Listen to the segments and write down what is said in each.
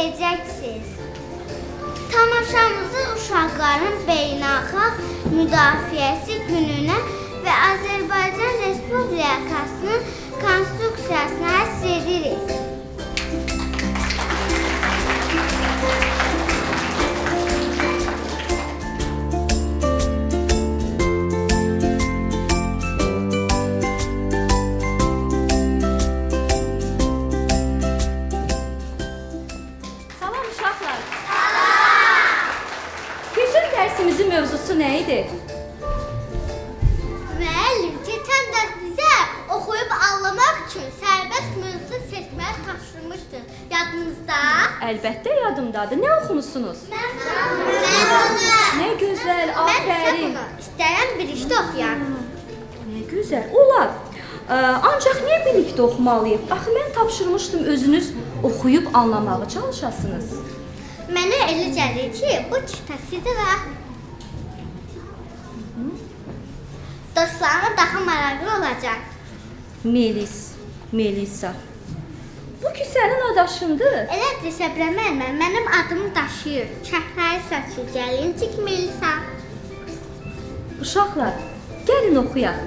izləyəcəksiniz. Tamaşamızı uşaqların beynəlxalq müdafiəsi gününə və Azərbaycan Respublikasının konstitusiyasına həsr edirik. Salam uşaqlar. Keçən dərsimizin mövzusu nə idi? Müəllim, keçən dərs bizə oxuyub anlamaq üçün sərbəst mövzu seçməyi tapşırmışdın. Yadınızda? Əlbəttə yadımdadır. Nə oxumusunuz? Mən Nə gözəl, afərin. İstəyirəm bir işdə oxuyam. Nə gözəl. Olar. Ancaq niyə birlikdə oxumalıyıq? Axı mən tapşırmışdım özünüz oxuyub anlamağa çalışasınız. Mənə elə gəlir ki, bu kitəsidir və dostlarıma daha maraqlı olacaq. Melisa. Bu ki sənin adaşındır. Elə desə bilməm, mənim adımı daşıyır. Çəhrayı saçlı gəlincik Melisa. Uşaqlar, gəlin oxuyaq.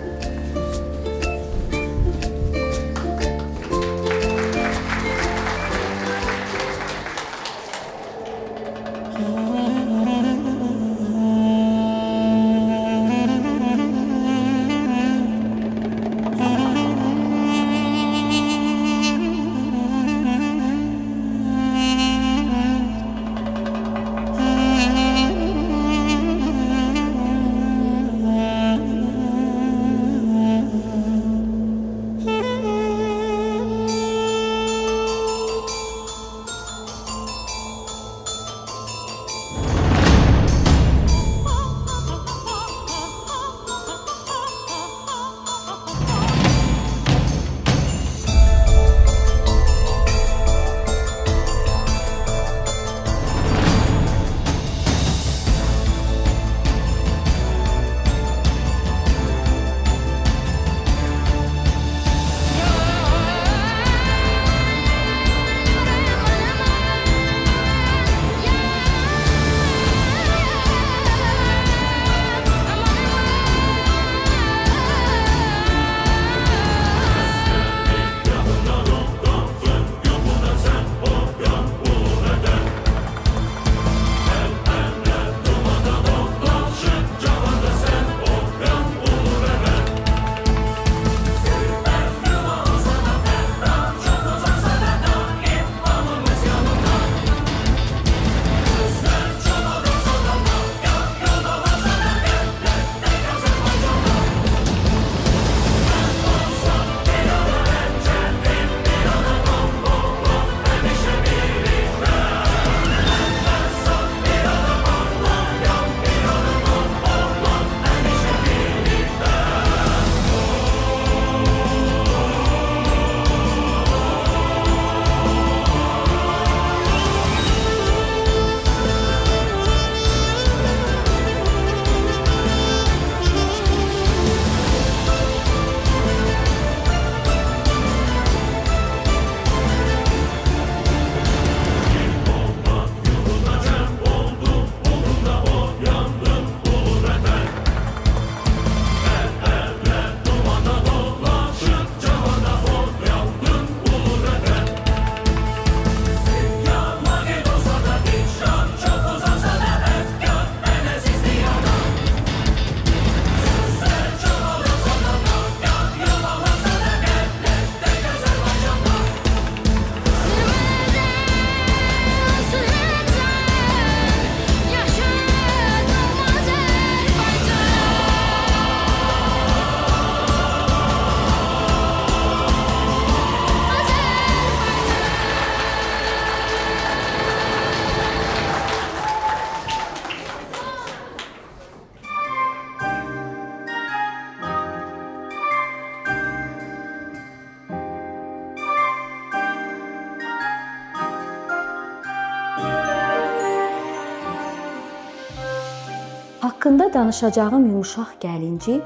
Haqqında danışacağım yumuşaq gəlinci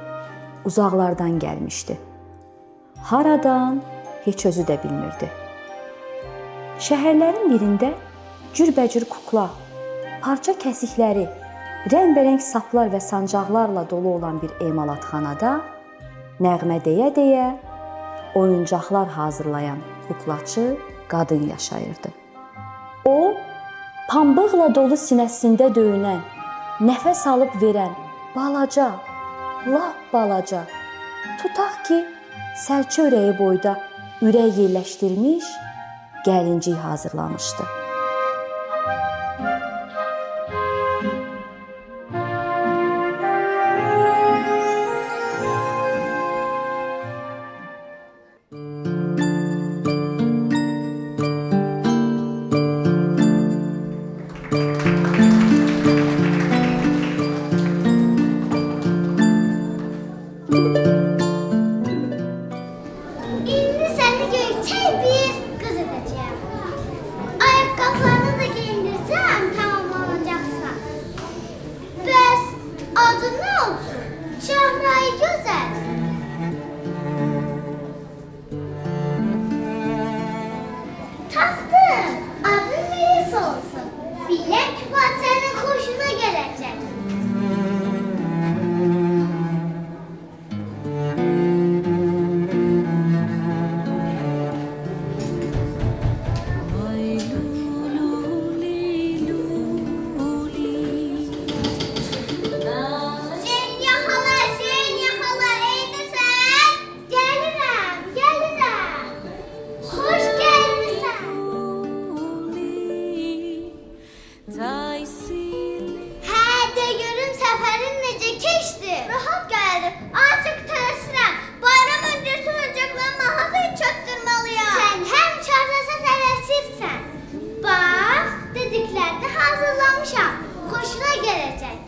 uzaqlardan gəlmişdi. Haradan heç özü də bilmirdi. Şəhərlərin birində cürbəcür kukla, parça kəsikləri, rəngbərəng saplar və sancaqlarla dolu olan bir emalatxanada nəğmə deyə-deyə oyuncaqlar hazırlayan kuklaçı qadın yaşayırdı. O, pambıqla dolu sinəsində döyünən, nəfəs alıb verən balaca, lap balaca, tutaq ki, sərçə ürəyi boyda ürək yerləşdirmiş, gəlincik hazırlamışdı. İndi səni göyçək bir qız edəcəyəm. Ayaqqabılarını da geyindirsəm, tamamlanacaqsan. Bəs adı nə olsun? Şahrayi gözəl. Taxtım, adın Melis olsun. Biləm ki, sənin xoşuna gələcək. Zenya hala, eyləsən? Gəlirəm. Xoş gəlmisən. Hə, de görüm səfərin necə keçdi? Rahat gəldi. Azıcıq tələsirəm. Bayram öncəsi oyuncaqları mağazaya çatdırmalıyam. Sən həm çarlasa tələsirsən. Bax, dediklərini hazırlamışam. Xoşuna gələcək.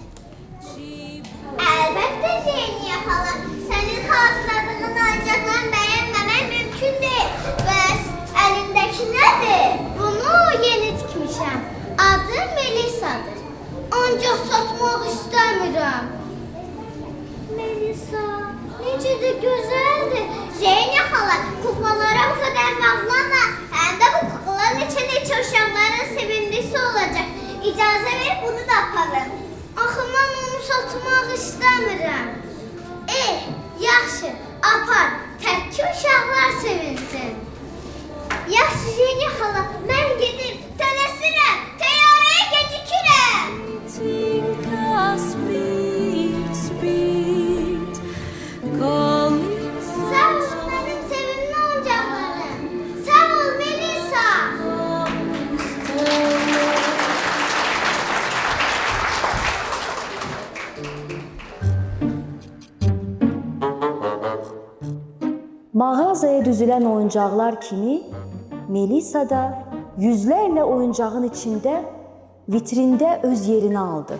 Əlbəttə Zeyniyə xala, sənin hazırladığın oyuncaqları bəyənməmək mümkün deyil. Bəs əlindəki nədir? Bunu yeni tikmişəm. Adı Melisa'dır. Ancaq satmaq istəmirəm. Melisa, necə də gözəldir. Zeyniyə xala, kuklalara bu qədər bağlanma. Həm də bu kuklalar neçə uşaqların sevimlisi olacaq. İcazə ver, bunu da aparım. Axı, mən onu satmaq istəmirəm. Yaxşı, apar. Tək ki, uşaqlar sevinsin. Yaxşı, Zeyniyə xala, mən gedib tələsirəm. Təyyarəyə gecikirəm. Sağ ol, mənim sevimli oyuncaqlarım. Sağ ol, Melisa. Mağazaya düzülən oyuncaqlar kimi Melisa da yüzlərlə oyuncağın içində vitrində öz yerini aldı.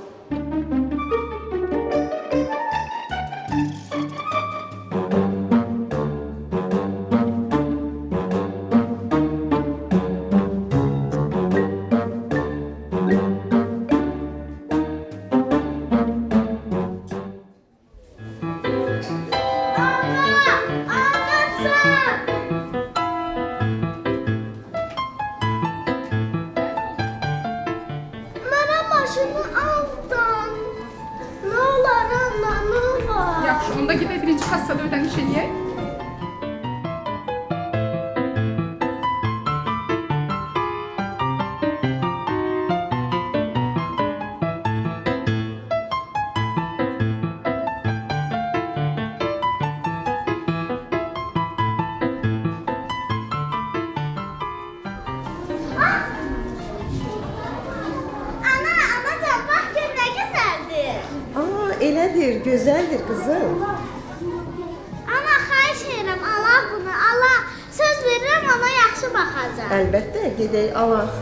Mənə maşını aldın. Nə olar anla, nə olar? Yaxşı, onda gedək birinci kassada ödəniş eləyək. Anacan, bax gör nə gözəldir. Elədir, gözəldir qızım. Ana, xahiş edirəm, Allah bunu, Allah. Söz verirəm, ona yaxşı baxacaq. Əlbəttə, gedək alaq.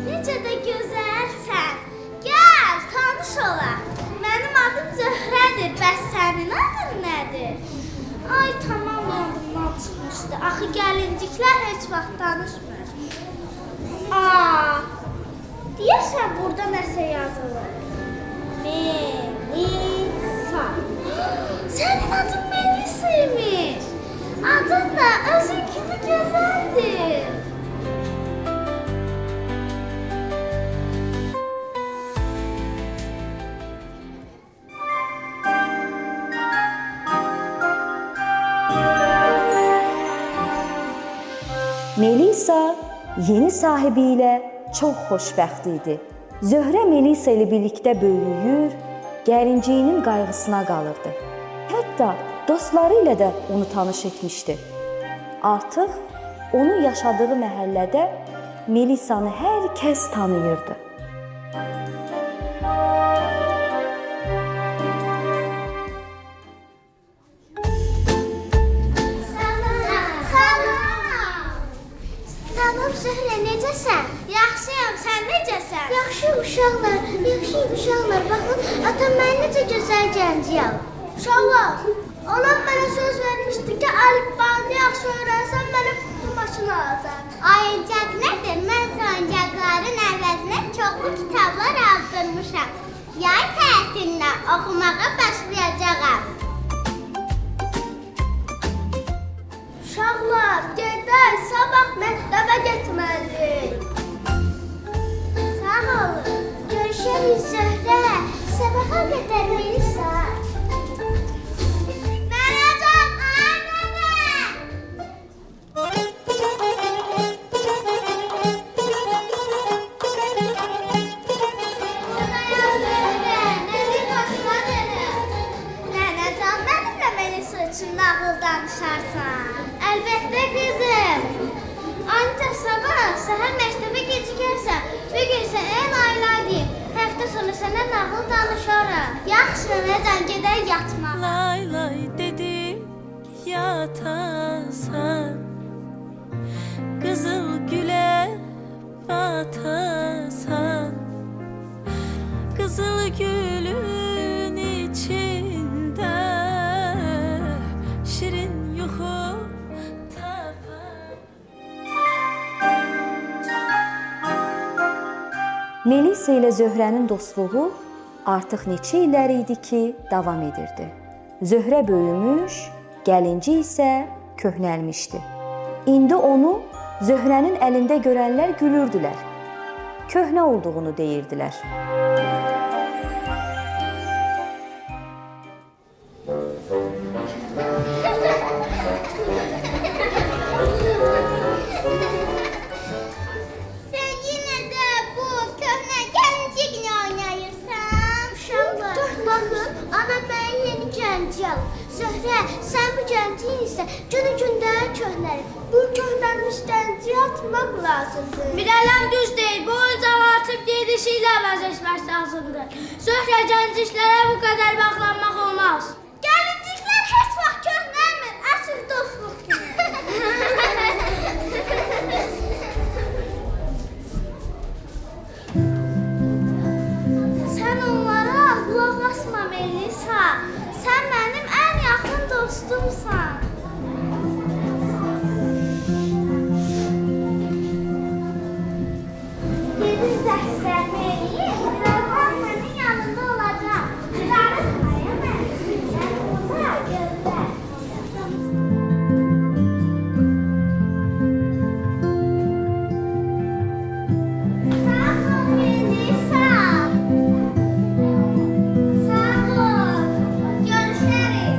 Necə də gözəlsən. Gəl, tanış olaq. Mənim adım Axı gəlinciklər heç vaxt danışmır. Aa, deyəsən burada nəsə yazılır. Melisa. Sənin adın Melisa imiş. Adın da özün kimi gözəldir. Melisa yeni sahibi ilə çox xoşbəxt idi. Zöhrə Melisa ilə birlikdə böyüyür, gəlinciyinin qayğısına qalırdı. Hətta dostları ilə də onu tanış etmişdi. Artıq onun yaşadığı məhəllədə Melisanı hər kəs tanıyırdı. Salam Zöhrə, necəsən? Yaxşıyam, sən necəsən? Yaxşıyam uşaqlar, Baxın, atam məni necə gözəl gənciyəm. Uşaqlar, anam mənə söz vermişdi ki, əlifbanı yaxşı öyrənsən, mənə qutu maşını alacaq. Oyuncaq nədir? Mən oyuncaqların əvəzinə çoxlu kitablar aldırmışam. Yay tətilindən oxumağa başlayacağam. Uşaqlar, gedək, sabah məktəbə getməliyik. Sağ olun. Görüşərik Zöhrə. Sabaha qədər Melisa. Mənəcəm, ay baba. Nənəcəm, mənimlə Melisa üçün nağıl danışarsan. Əlbəttə qızım. Ancaq sabah səhər məktəbə gecikərsən. Bir gün sən ən ailədir. Həftə sonu sənə nağıl danışarım. Yaxşı, necən gedək yatmağa. Lay lay dedim yatasan, Qızıl gülə batasan, Qızıl gülün içində şirin yuxu tapan. Melisa ilə Zöhrənin dostluğu artıq neçə illər idi ki, davam edirdi. Zöhrə böyümüş, gəlinci isə köhnəlmişdi. İndi onu Zöhrənin əlində görənlər gülürdülər. Köhnə olduğunu deyirdilər. Sən yenə də bu köhnə gəlinciklə oynayırsan. Uşaqlar, baxın, ana mən yeni gənciyəm. Zöhrə, sən bu gənciyin isə günü-gündə köhnəlir. Bu köhnəlmiş gənciyi atmaq lazımdır. Mirələm düz deyil, bu oyuncağı atıb gedişi ilə vəzləşmək lazımdır. Zöhrə, gənciklərə bu qədər bağlanmaq olmaz. Gəlinciklər heç vaxt köhnəlmir, əsl dostluq kimi. Sən onlara qulaq asma Melisa. Sən mənim ən yaxın dostumsan. Gedin dərslərini eləyin. Birazdan sənin yanında olacaq. Darıxmaya mən. Sən burada gözlə. Sağ ol Melisa. Sağ ol. Görüşərik.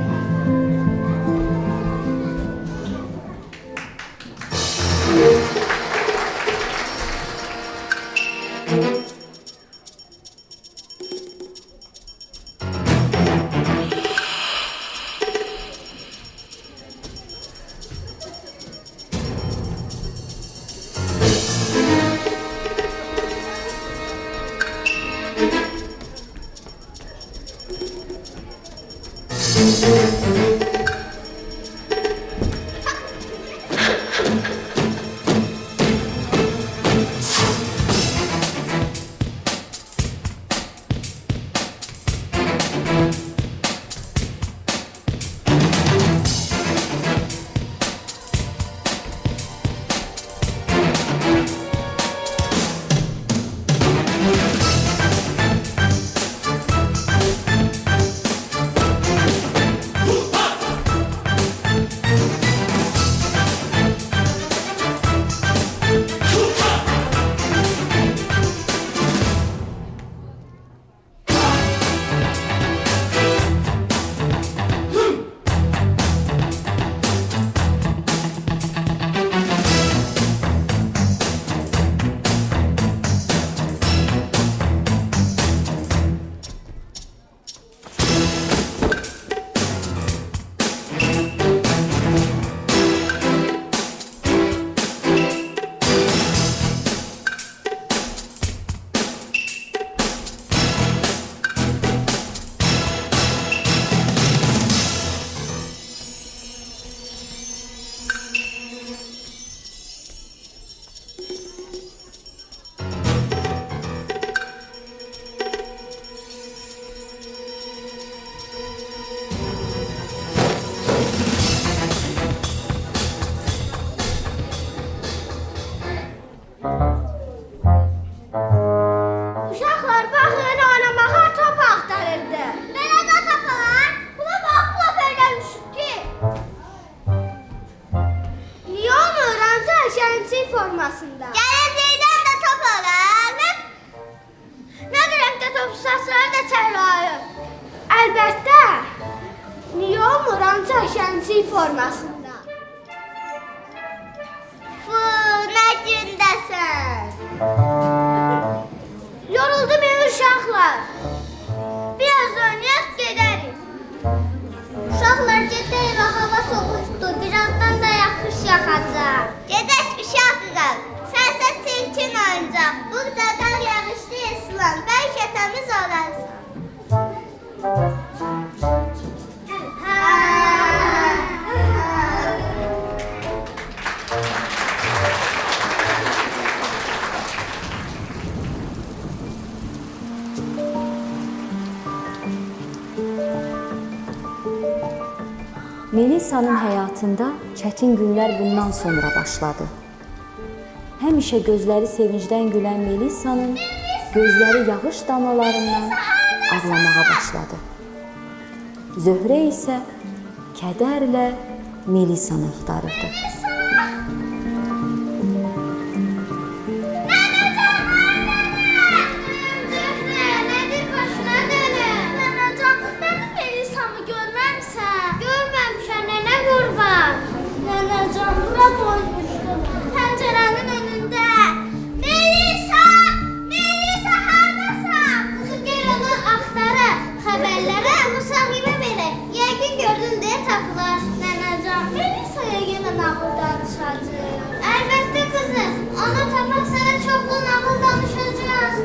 Niyə olmuram çəkənçi formasında? Fu, nə gündəsən? Yoruldum uşaqlar. Biraz oynayaq gedərik. Uşaqlar gedək, hava soğuşdu. Birazdan da yaxış yaxacaq. Gedək uşaqlar. Sənsə çirkin oyuncaq. Burada qar yağışlı Eslan. Bəlkə təmiz olarsan. Melisa'nın həyatında çətin günlər bundan sonra başladı. Həmişə gözləri sevincdən gülən Melisa'nın gözləri yağış damlalarından ağlamağa başladı. Zöhrə isə kədərlə Melisa'nı axtarırdı. Pəncərənin önündə. Melisa! Melisa, haradasan? Qızı gəl onu axtarır. Xəbərlərə müsahibə verək. Yəqin gördün deyə tapılar. Nənəcan, Melisa'ya yenə nağıl danışacaq. Əlbəttə qızım. Onu tapaq sənə çoxlu nağıl danışacağız.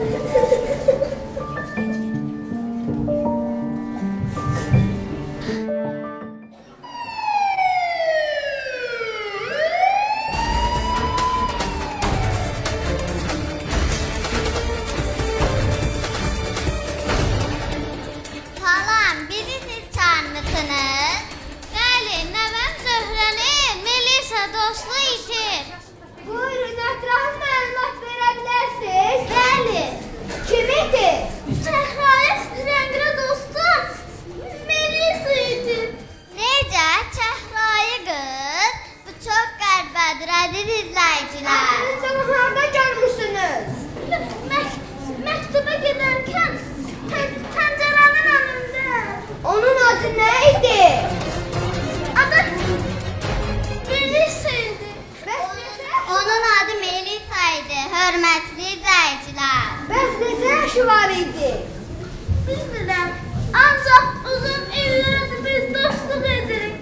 Salam, biriniz çağırmışsınız. Bəli, nəvəm Zöhrənin Melisa dostu itir. Buyurun, ətraflı məlumat verə bilərsiniz? Bəli. Kim itir? Çəhrayı rəngli dostum Melisa itir. Necə? Çəhrayı qız? Bu çox qəribədir, əziz izləyicilər. Harada görmüşsünüz? Məktəbə gedərkən pəncərənin önündə. Onun adı nə idi? Adı Melisa idi. Onun adı Melisa idi, hörmətli izləyicilər. Bəs neçə yaşı var idi? Bilmirəm, ancaq uzun illərdir biz dostluq edirik.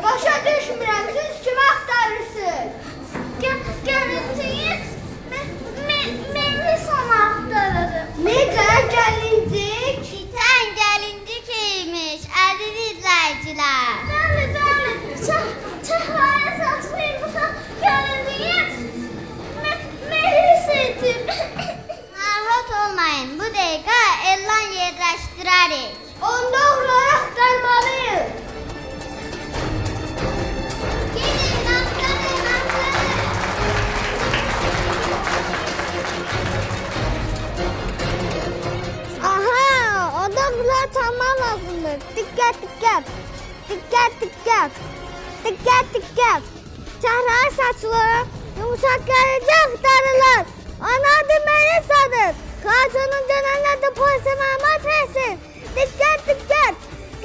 Başa düşmürəm, siz kimi axtarırsınız? Gəlinciyi Melisa'nı axtarırıq. Necə gəlincik? İtən gəlincik imiş, əziz izləyicilər. Bəli, bəli, çəhrayı saçlıymışam, gəlinciyi Melisa itir. Narahat olmayın, bu dəqiqə elan yerləşdirərik. Onda oraya axtarmalıyıq. Gelin, axtarın, axtarın. Aha, odamıza tamam lazımdır. Dikkat, dikkat. Dikkat, dikkat. Dikkat, dikkat. Çəhrayı saçlı, yumuşak gəlinci axtarırlar. Ana adı Melisa'dır. Kaçının canına polise məlumat versin. Dikkat, dikkat.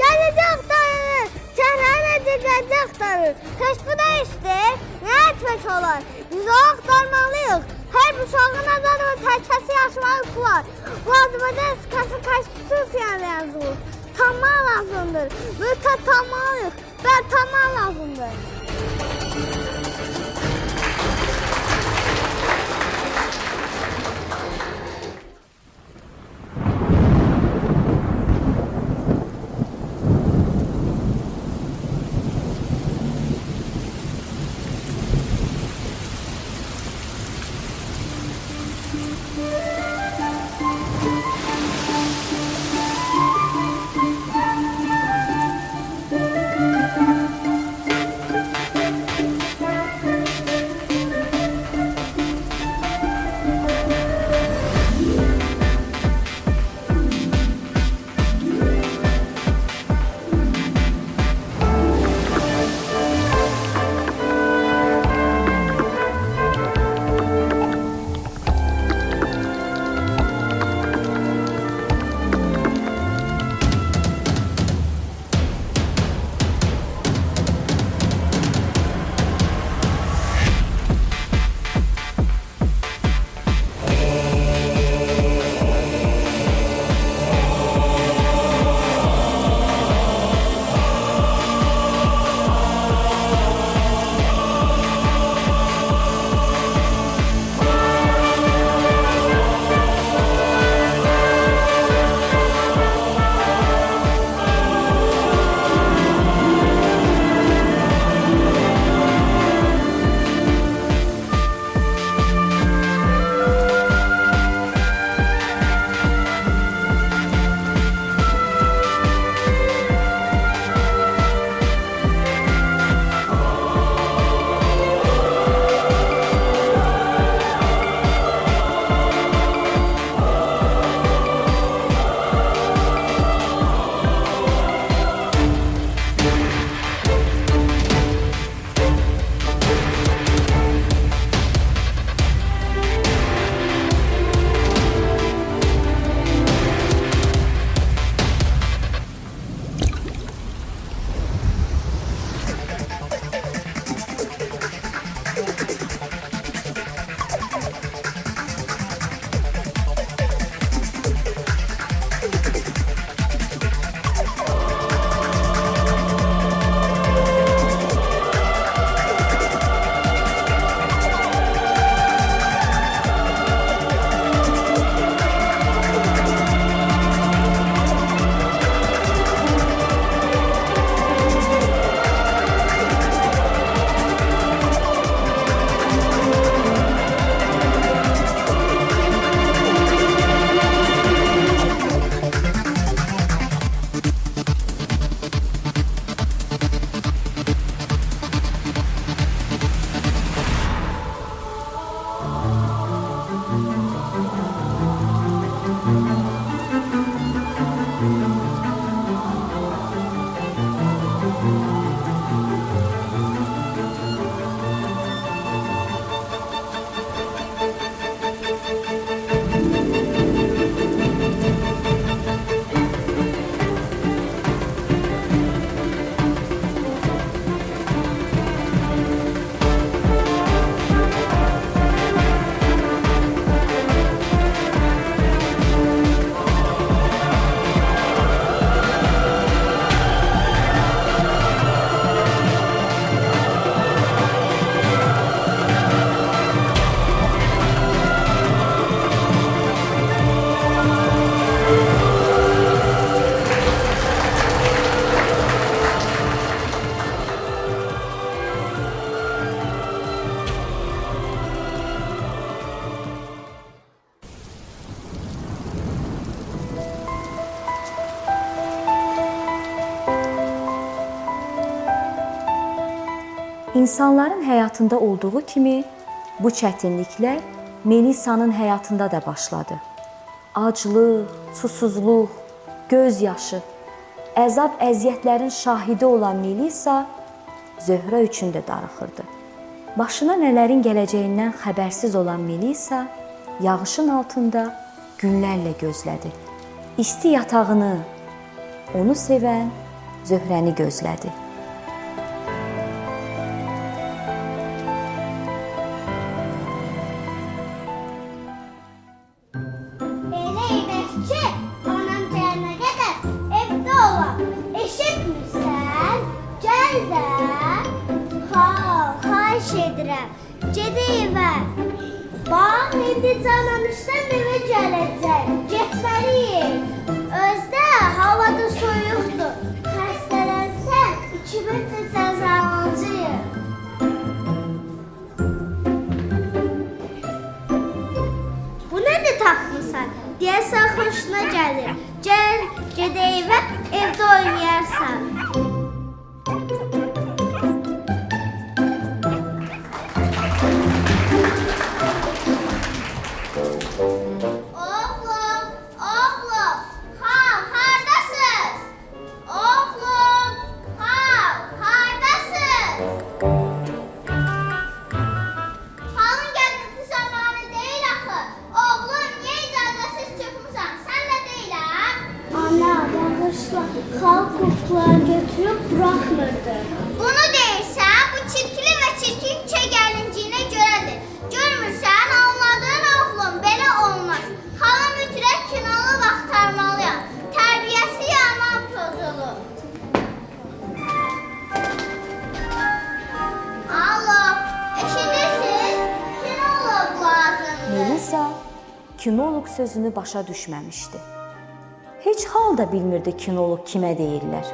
Gəlinci axtarılır. Çəhrayı gəlinci axtarır. Heç bu da işdir. Nə etmək olar? Biz o axtarmalıyıq. Hər uşağın azadı və təkəsi yaşamalık var. Bu azmada eskası konstitusiyada yazılır. Tamam lazımdır. Mütə tamamlıyıq. Və tamam lazımdır. İnsanların həyatında olduğu kimi bu çətinliklər Melisa'nın həyatında da başladı. Aclıq, susuzluq, göz yaşı, əzab əziyyətlərin şahidi olan Melisa Zöhrə üçün də darıxırdı. Başına nələrin gələcəyindən xəbərsiz olan Melisa yağışın altında günlərlə gözlədi. İsti yatağını, onu sevən Zöhrəni gözlədi. Elə edək ki, anam gələnə qədər evdə olam. Eşitmirsən? Gəl də. Xahiş edirəm. Ged evə. Bax, indi canım işdən evə gələcək. Getməliyik. Özdə havada soyuqdur. Xəstələnsən, 2 metr cəzalanacağıq. Bu nədir tapmısan? Deyəsən xoşuna gəlir. Gəl, gedək evə, evdə oynayarsan. Oğlum, oğlum, hardasınız? Oğlum, hardasınız? Halın gəlməsi zamanı deyil axı. Oğlum, niyə icazəsiz çıxmısan? Sən də deyiləm. Ana, bağışla, xal qurtlar götürüb buraxmırdı. Bunu deyirsən, bu çirkli və çirkin çə gəlinciyinə görədir. Görmürsən, anladın oğlum, belə olmaz. Xala mütləq kinalı vaxtarmalıyam. Tərbiyəsi yaman pozulur. Alo, eşidirsiniz? Kinoloq lazımdır. Melisa kinoloq sözünü başa düşməmişdi. Heç hal da bilmirdi kinoloq kimə deyirlər.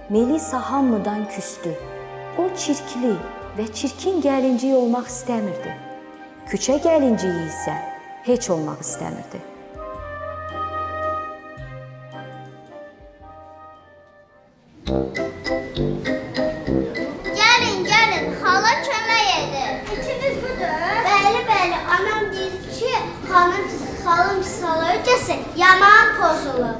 Melisa hamıdan küstü. O çirkli və çirkin gəlinciyi olmaq istəmirdi. Küçə gəlinciyi isə heç olmaq istəmirdi. Gəlin, xala kömək edir. İkiniz budur? Bəli, anam deyir ki, xalım psixologiyası yaman pozulur.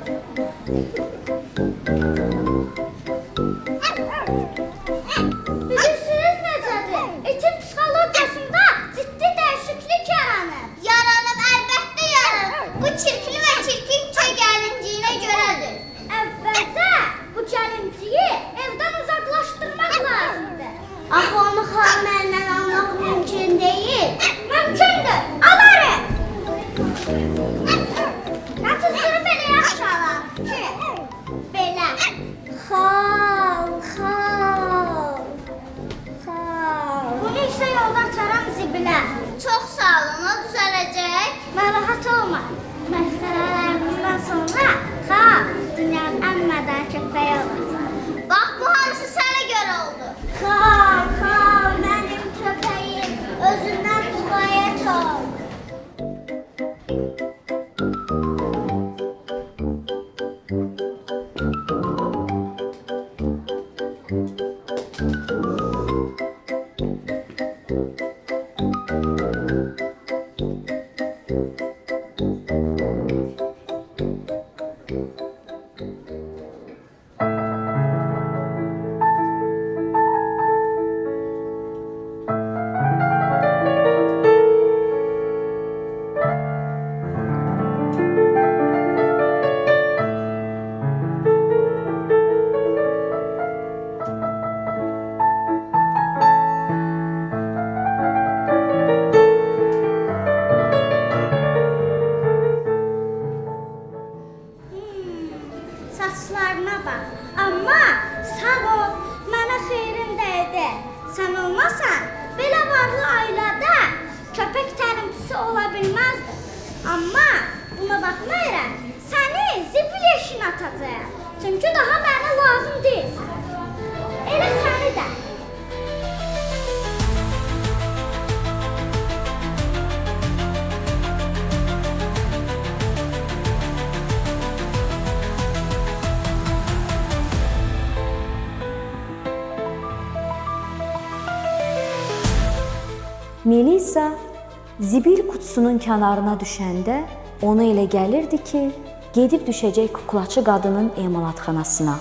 Bilirsiniz necədir? İtin psixologiyasında ciddi dəyişiklik yaranır. Yaranıb, əlbəttə yaranır. Bu çirkli və çirkin çə gəlinciyinə görədir. Əvvəlcə bu gəlinciyi evdən uzaqlaşdırmaq lazımdır. Axı onu xalın əlindən almaq mümkün deyil. Mümkündür, alarım. Natızları belə yaxşı alar ki, belə. Xal. Bunu isə yolda açaram zibilə. Çox sağ olun, o düzələcək. Narahat olma. Məşğələlərimizdən sonra xal dünyanın ən mədən köpəyi olacaq. Bax, bu hamısı sənə görə oldu. Xal, mənim köpəyim. Özündən müğayət ol. Saçlarına bax. Amma sağ ol, mənə xeyrin dəydi. Sən olmasan, belə varlı ailədə köpək tərintisi ola bilməzdi. Amma buna baxmayaraq, səni zibil eşinə atacağım. Çünki daha mənə lazım deyilsən. Elə səni də. Melisa zibil qutusunun kənarına düşəndə ona elə gəlirdi ki, gedib düşəcək kuklaçı qadının emalatxanasına.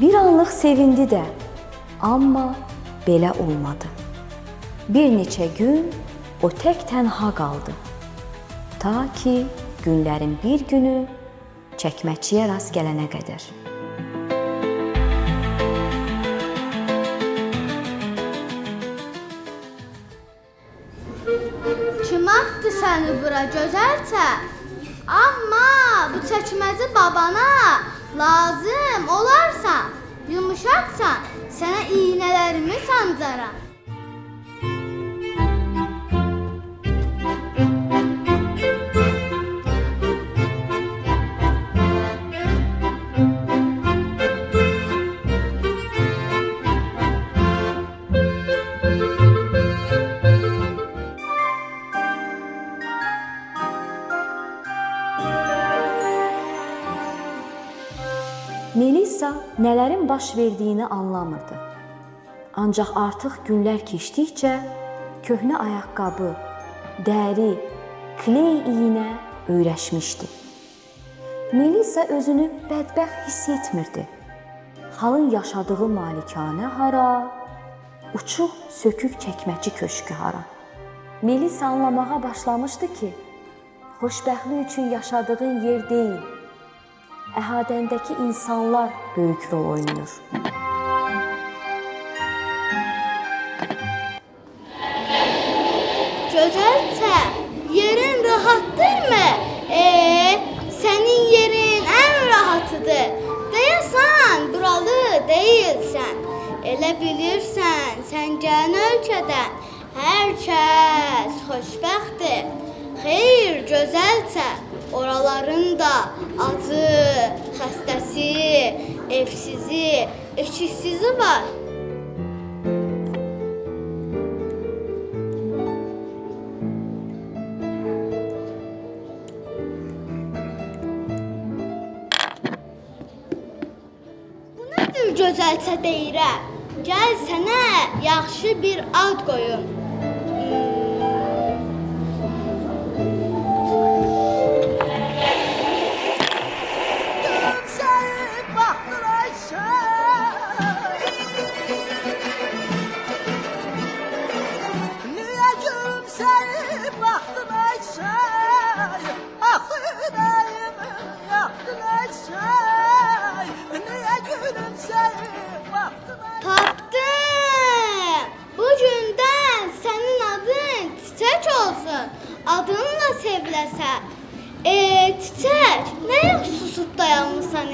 Bir anlıq sevindi də, amma belə olmadı. Bir neçə gün o tək tənha qaldı. Ta ki günlərin bir günü çəkməçiyə rast gələnə qədər. Kim atdı səni bura gözəlcə? Amma bu çəkməci babana lazım olarsan, yumuşaqsan, sənə iynələrimi sancaram. Melisa nələrin baş verdiyini anlamırdı. Ancaq artıq günlər keçdikcə köhnə ayaqqabı, dəri, kley iynə öyrəşmişdi. Melisa özünü bədbəxt hiss etmirdi. Xalın yaşadığı malikanə hara, uçuq sökük çəkməçi köşkü hara. Melisa anlamağa başlamışdı ki, xoşbəxtlik üçün yaşadığın yer deyil, əhatəndəki insanlar böyük rol oynayır. Gözəlcə, yerin rahatdırmı? Sənin yerin ən rahatıdır. Deyəsən, buralı deyilsən. Elə bilirsən, sən gələn ölkədən hər kəs xoşbəxtdir. Xeyr, gözəlcə, oraların da acı, xəstəsi, evsizi, eşiksizi var. Bu nədir gözəlcə deyirəm? Gəl sənə yaxşı bir ad qoyum. Tapdım. Bugündən sənin adın Çiçək olsun. Adınla seviləsən. Çiçək, nə yox susub dayanmısan?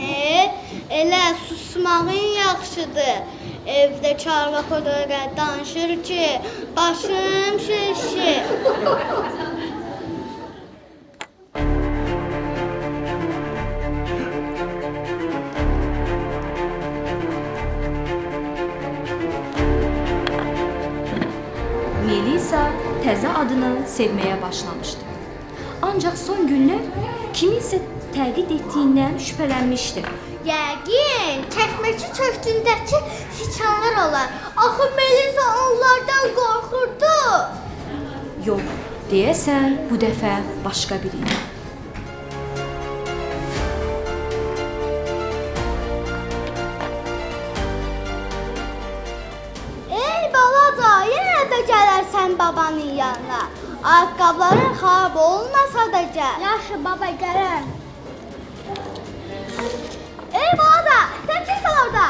Elə susmağın yaxşıdır. Evdə çarlaq o dəqiqə danışır ki, başım şişir. Melisa təzə adını sevməyə başlamışdı. Ancaq son günlər kiminsə təqid etdiyindən şübhələnmişdi. Yəqin, çəkməçi köşkündəki siçanlar olar. Axı Melisa onlardan qorxurdu. Yox, deyəsən bu dəfə başqa biri idi. Ey balaca, yenə də gələrsən babanın yanına. Ayaqqabıların xarab olmasa da gəl. Yaxşı baba, gələm. Ey balaca, sən kimsən orada?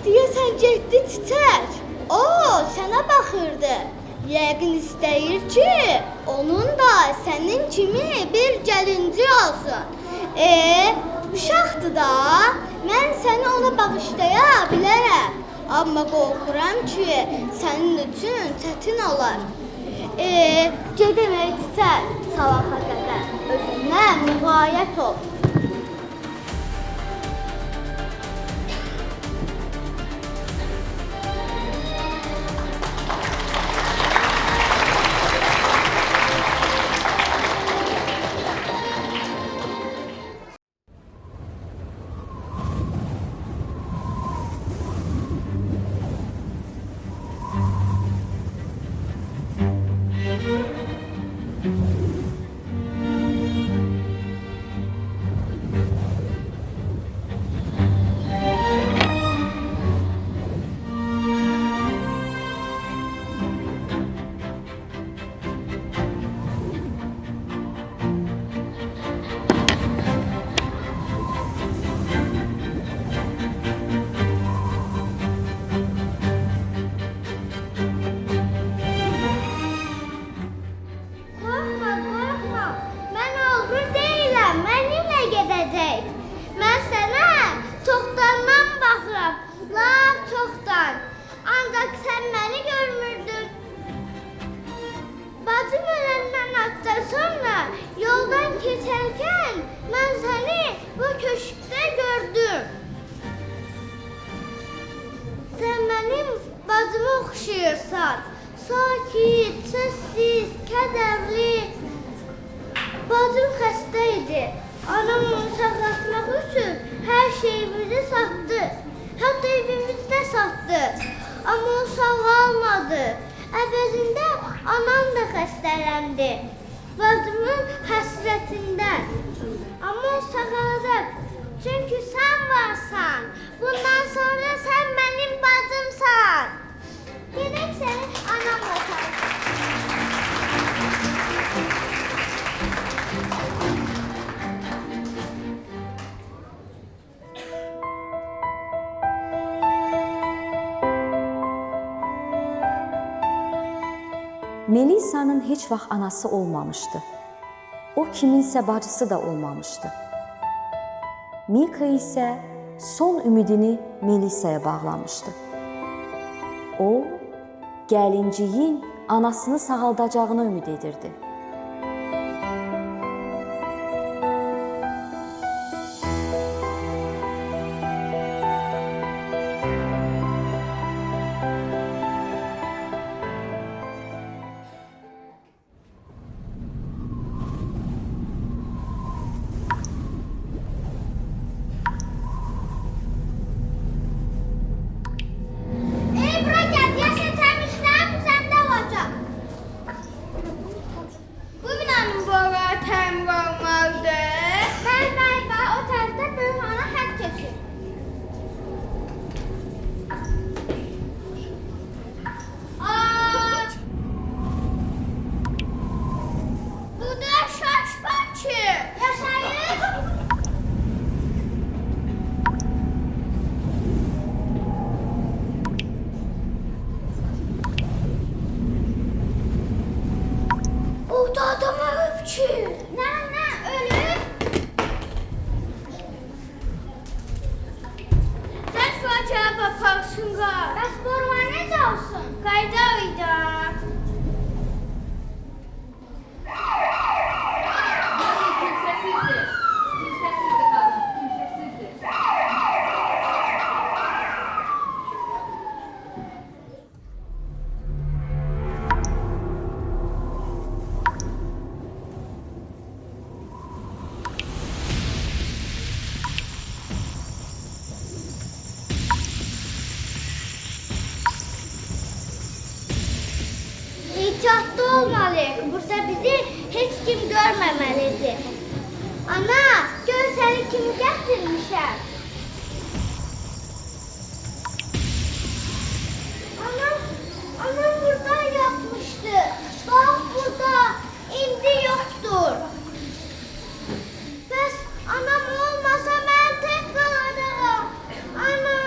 Deyəsən getdi Çiçək. O, sənə baxırdı. Yəqin istəyir ki, onun da sənin kimi bir gəlinci olsun. Uşaqdır da, mən səni ona bağışlaya bilərəm. Amma qorxuram ki, sənin üçün çətin olar. Gedəm ey Çiçək, sabaha qədər. Özündən müğayət ol. sakit, sessiz, kədərli. Bacım xəstə idi. Anam onu sağlatmaq üçün hər şeyimizi satdı. Hətta evimizi də satdı. Amma o sağalmadı. Əvəzində anam da xəstələndi. Bacımın həsrətindən. Amma o sağalacaq. Çünki sən varsan. Bundan sonra sən mənim bacımsan. Gedək səni anamla tanışdırım. Melisa'nın heç vaxt anası olmamışdı. O kiminsə bacısı da olmamışdı. Mika isə son ümidini Melisa'ya bağlamışdı. O, gəlinciyin anasını sağaldacağına ümid edirdi. Bura gəl, yaşa təmizlər, səndə olacaq. Bu binanın boruları təmir olmalıdır. Bəy, o tərəfdə böyük ana xətt keçir. Bu da şaş fakir. Yaşayın. Orada adam ölüb ki. Nə, ölüb? Sən faciə baxarsın qar. Bəs forma necə olsun? Qayda uyda. Kimsəsizdir. Kimsəsizdir qadın. Kimsəsizdir. Ehtiyatlı olmalıyıq. Burada bizi heç kim görməməlidir. Ana, gör səni kimi gətirmişəm. Anam burada yatmışdı. Bax burada, indi yoxdur. Bəs anam olmasa mən tək qalacağam. Ana.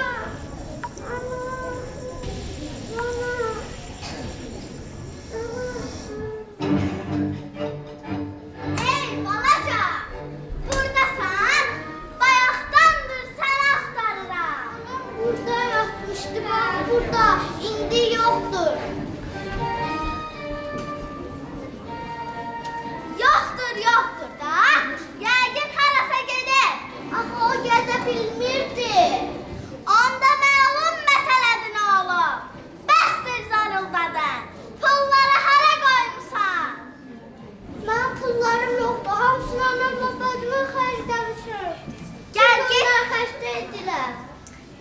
Ey balaca, buradasan, bayaqdandır səni axtarıram. Burada yatmışdı, bax burada, indi yoxdur. Yoxdur da, yəqin harasa gedib. Axı o gedə bilmirdi. Onda məlum məsələdir nə olub. Bəsdir zarıldadın. Pulları hara qoymuşsan? Mənim pullarım yoxdur. Hamısını anamla bacıma xərcləmişəm. Gəl get. Xəstə etdilər.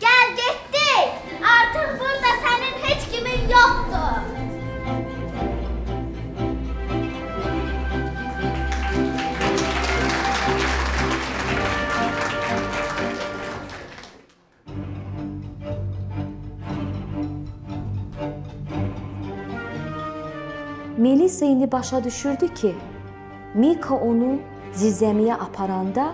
Gəl getdik. Artıq burada sənin heç kimin yoxdur. Melisa indi başa düşürdü ki, Mika onu zirzəmiyə aparanda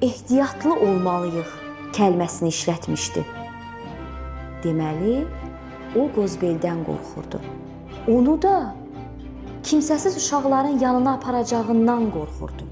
ehtiyatlı olmalıyıq kəlməsini işlətmişdi. Deməli, o Qozbeldən qorxurdu. Onu da kimsəsiz uşaqların yanına aparacağından qorxurdu.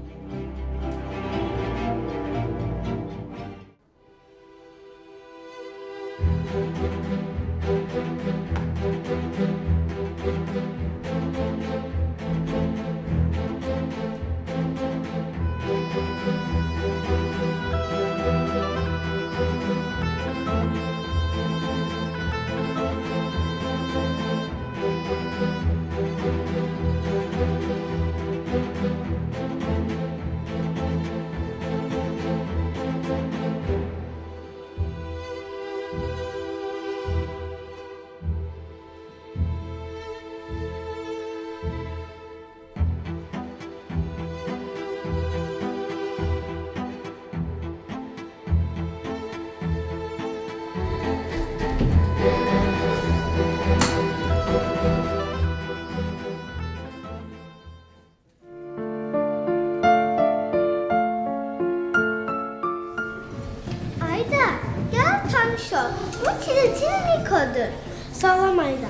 tanış ol. Bu Tiritin Niko'dur. Sallamayla.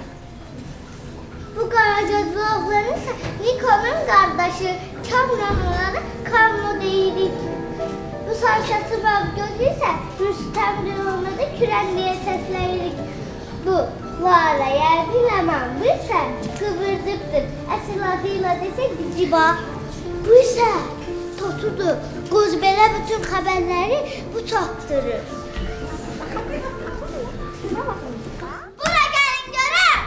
Bu qaracadlı oğlanın ise Niko'nun qardaşı Kamranlara Kamro deyirik. Bu sarışatı Bağgöz ise Rüstem'dir, ona da Küren diye sesleyirik. Bu Lala Yerdiləman, bu ise Kıvırdıqdır. Əsl adıyla desək Ciba. Bu ise Totudur. Qozbelə bütün xəbərləri bu çatdırır. Bura gəlin görək.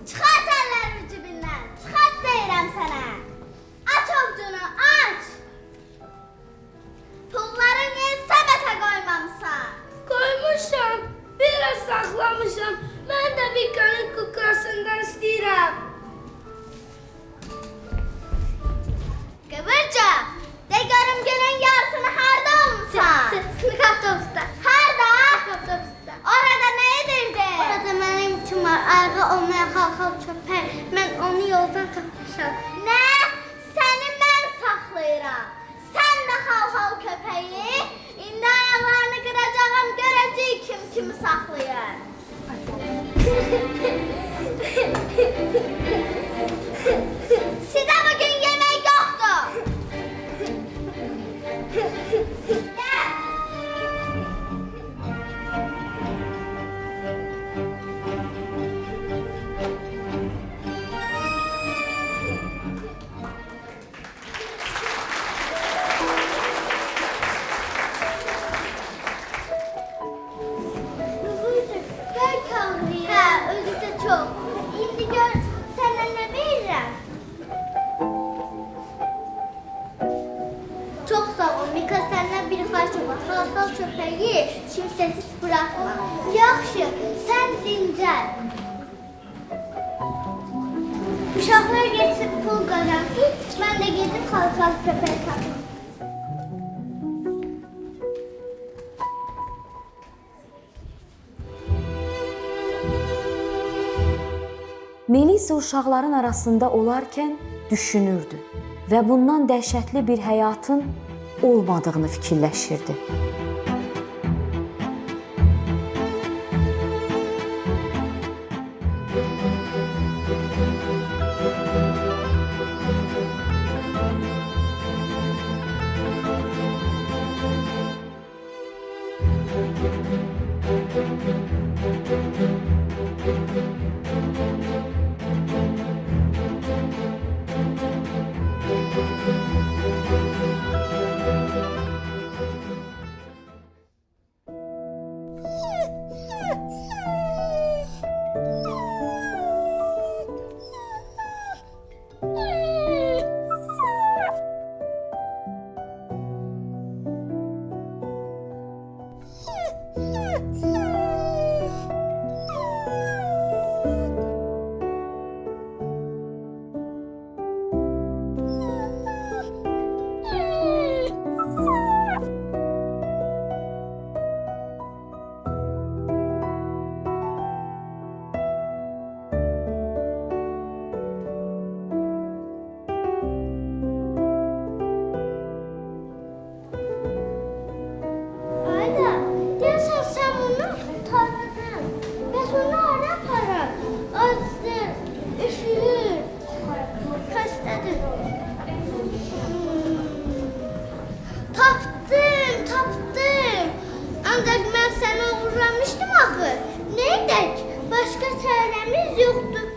Çıxart əlləri cibindən. Çıxart deyirəm sənə. Aç ovcunu, aç. Pulları niyə səbətə qoymamısan? Koymuşam, biraz saxlamışam. Mən də Vika'nın kuklasından istəyirəm. Kıvırcık, de görüm günün yarısını harda olmuşsan? Sınıf avtobusda. Harda? Avtobusda. Orada ne yedirdin? Orada benim için var. Ayağı olmayan halkalı köpek. Ben onu yoldan tapmışam. Ne? Seni ben saklayıram. Sen de halkalı köpeği. İndi ayaklarını kıracağım. Göreceğim kim kimi saklayır. Size bugün yemek yoktu. Gel. Kıvırcık, gel kavriye. Ha, özü de çok. Şimdi gör, sana ne veririm? Çok sağ ol. Mika senden bir xahişim var. Halkal köpeği kimsesiz bırakma. Yaxşı, sen dincəl. Uşaqlar geçip pul qazansın. Ben de gidip halkal köpeği tapım. Melisa uşaqların arasında olarkən düşünürdü və bundan dəhşətli bir həyatın olmadığını fikirləşirdi. Ayda, deyəsən sən bunu tanıdın. Bəs onu hara aparaq? Acdır, üşüyür, xəstədir. Tapdım, tapdım. Ancaq mən səni uğurlamışdım axı. Nə edək? Başqa çarəmiz yoxdur.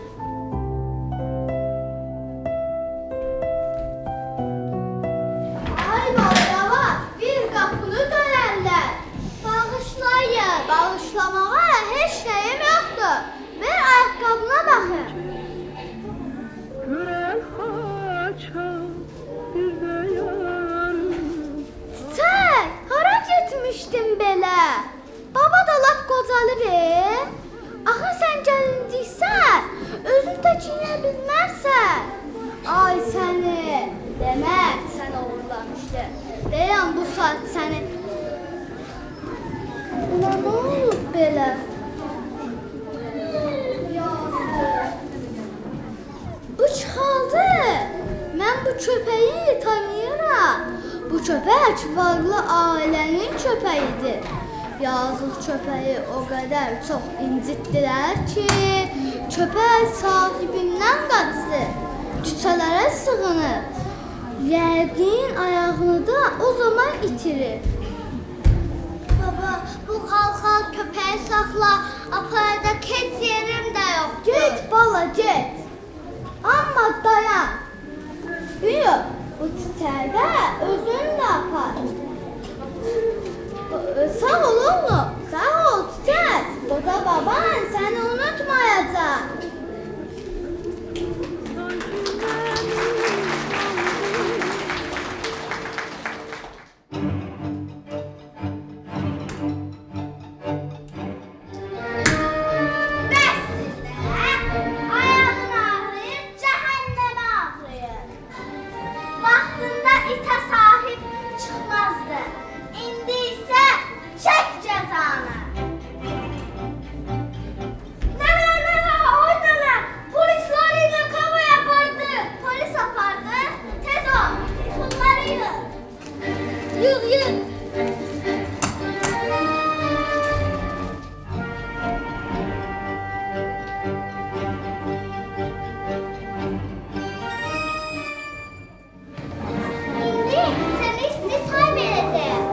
Ay baba, bir qapını dönərlər. Bağışlayın. Bağışlamağa heç nəyim yoxdur. Ver ayaqqabına baxın. Sən hara getmişdin belə? Baba da lap qocalır. Axı sən gəlinciksən, özün də çiyə bilmərsən. Ay səni, demək sən uğurlamışdın. Deyəm bu saat səni. Buna nə olub belə? Bu çıxaldı. Mən bu köpəyi tanıyıram. Bu köpək tək varlı ailənin köpəyidir. Yazıq köpəyi o qədər çox incitdilər ki, köpək sahibindən qaçdı, küçələrə sığınır. Yəqin ayağını da o zaman itirir. Baba, bu xalxal köpəyi saxla, aparacaq heç yerim də yoxdur. Get bala, get. Amma dayan. Yox, bu çiçəyi də özün də apar. Sağ ol oğlum, sağ ol çiçək. Qoca baban səni unutmayacaq. Ayağın ağrıyır, cəhənnəmə ağrıyır. Vaxtında itə sahib çıxmazdı. İndi isə çək cəzanı. Nənə, oy nənə, polisləri ilə kavay apardı. Polis apardı, tez ol, bunları yığ. Yığ. İndi səni istismar edəcək.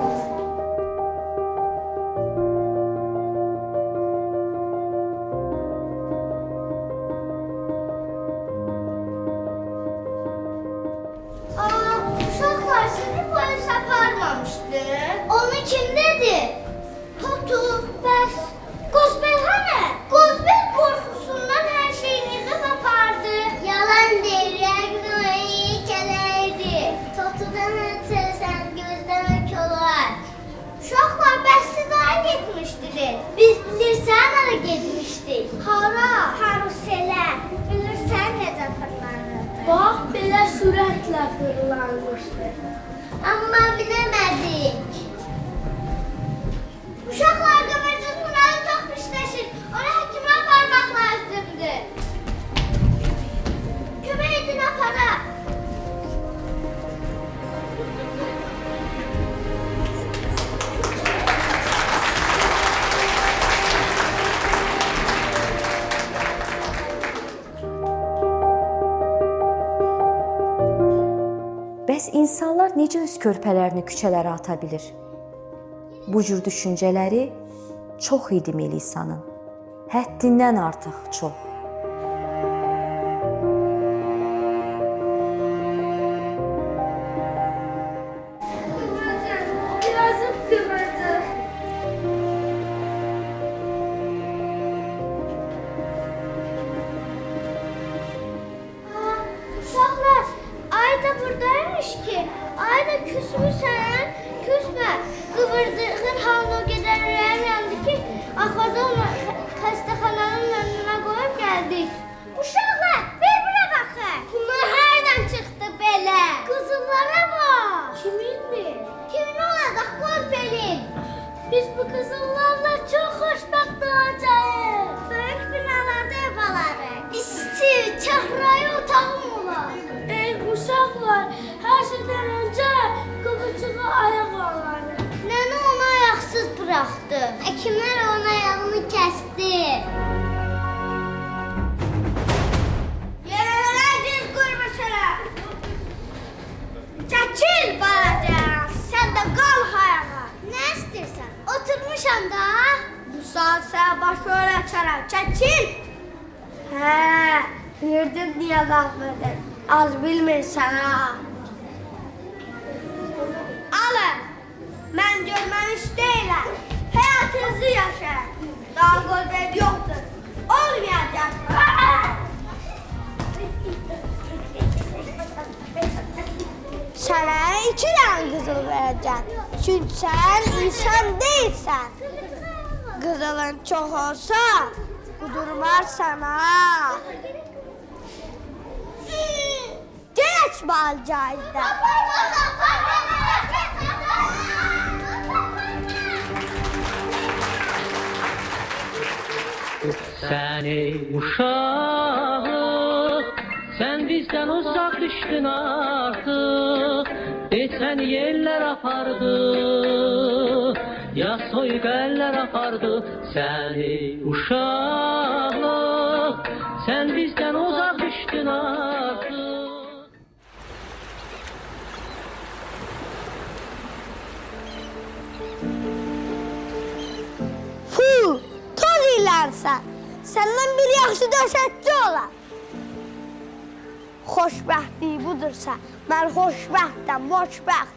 Uşaqlar sizi polis aparmamışdı. Onu kim dedi? Totu, bəs Qozbel hanı? Qozbel qorxusundan hər şeyini yığıb apardı. Yalan deyir, yəqin o iyi kələydi. Totudan ötürü sən gözləmək olar. Uşaqlar, bəs siz hara getmişdiniz? Biz bilirsən hara getmişdik. Hara? Karuselə. Bilirsən necə fırlanırdı. Bax, belə sürətlə fırlanmışdı. Amma biləmədik. Uşaqlar qıvırcıq Muradı çox pişləşir. Ona həkimə aparmaq lazımdır. Kömək edin apara. Bəs insanlar necə öz körpələrini küçələrə ata bilir? Bu cür düşüncələri çox idi Melisa'nın. Həddindən artıq çox. Yazıq qıvırcıq. Uşaqlar, ay da buradaymış ki. Ay da küsmüsən, küsmə. Qıvırcığın halına o qədər ürəyim yandı ki, axırda onu xəstəxananın önünə qoyub gəldik. Uşaqlar, bir buna baxın. Bunlar hardan çıxdı belə? Qızıllara bax. Kimindir? Kimin olacaq? Qozbelin. Biz bu qızıllarla çox xoşbəxt olacağıq. Böyük binalarda ev alarıq. İsti, çəhrayı otağım olar. Ey uşaqlar, hər şeydən öncə qıvırcığa ayaq alarıq. Nənə onu ayaqsız buraxdı. Həkimlər onun ayağını kəsdi. Yerlərə diz qoymasana. Çəkil balaca, sən də qal ayağa. Nə istəyirsən? Oturmuşam da. Bu saat sənə baş öyle açaram. Çəkil. Hə, gördün niyə qalmadın? Az bilmirsən ha. Alın, mən görməmiş deyiləm. Həyatınızı yaşayın. Daha qozbel yoxdur. Olmayacaq. Sənə 2 dənə qızıl verəcəm. Çünki sən insan deyilsən. Qızılın çox olsa, qudurmarsan ha. Geç balcayda. Seni uşağı, sen bizden uzak düştün artık. Geçen yeller apardı, ya soygeller apardı seni uşaqlıq. Sen bizden uzak düştün artık. Fu, toz ilərsən. Səndən bir yaxşı döşətçi olar. Xoşbəxtlik budursa, mən xoşbəxtəm, xoşbəxt.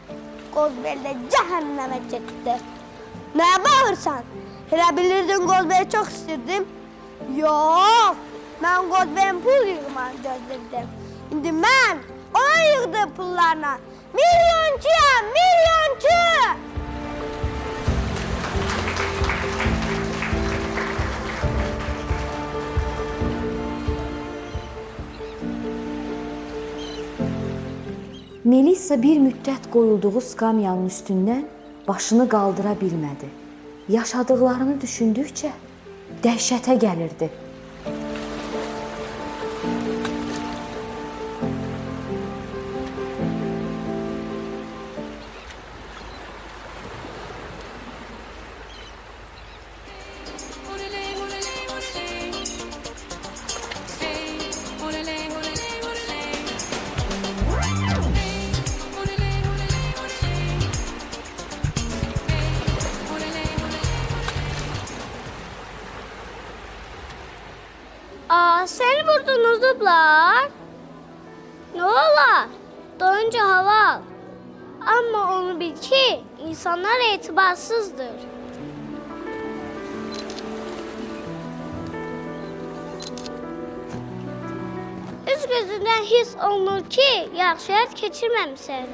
Qozbeldə cəhənnəmə getdi. Nəyə bağırsan? Elə bilirdin Qozbeli çox istirdim. Yox, mən Qozbelin pul yığmanı gözlədim. İndi mən ona yığdım pullarla. Milyoncuyam, milyonçu! Melisa bir müddət qoyulduğu skamyanın üstündən başını qaldıra bilmədi. Yaşadıqlarını düşündükcə dəhşətə gəlirdi. Seni burada unutublar. Ne olar? Doyunca hava al. Ama onu bil ki insanlar etibarsızdır. Üz gözünden his olunur ki yaxşı həyat keçirməmisən.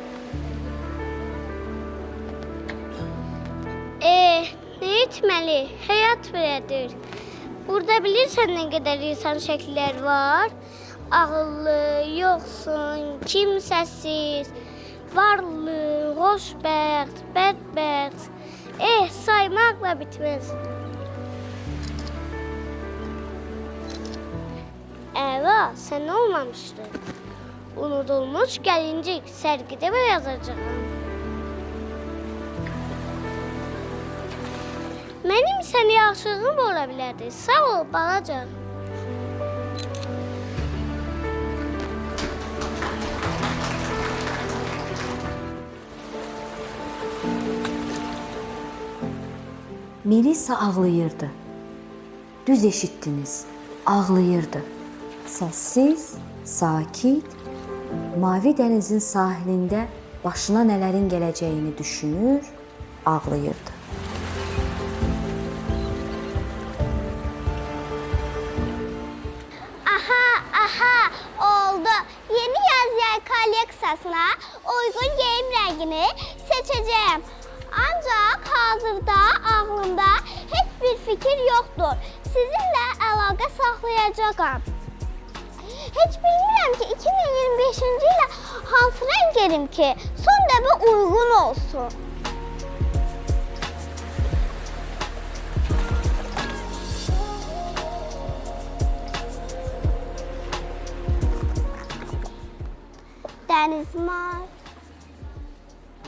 Ne etməli? Həyat belədir. Burada bilirsən nə qədər insan şəkillər var. Ağıllı, yoxsun, kimsəsiz, varlı, xoşbəxt, bədbəxt. Saymaqla bitməz. Əla, sən olmamışdın. Unudulmuş gəlincik, sərgidə və yazacağım. Mənim sənə yaxşılığım ola bilərdi. Sağ ol, balaca. Melisa ağlayırdı. Düz eşitdiniz, ağlayırdı. Səssiz, sakit, mavi dənizin sahilində başına nələrin gələcəyini düşünür, ağlayırdı. Oldu. Yeni yaz yay kolleksiyasına uygun giyim rengini seçeceğim. Ancak hazırda ağlımda hiçbir fikir yoktur. Sizinle əlaqə saxlayacağam. Hiç bilmirəm ki 2025-ci ilə hansı renk gerim ki son dəfə uygun olsun.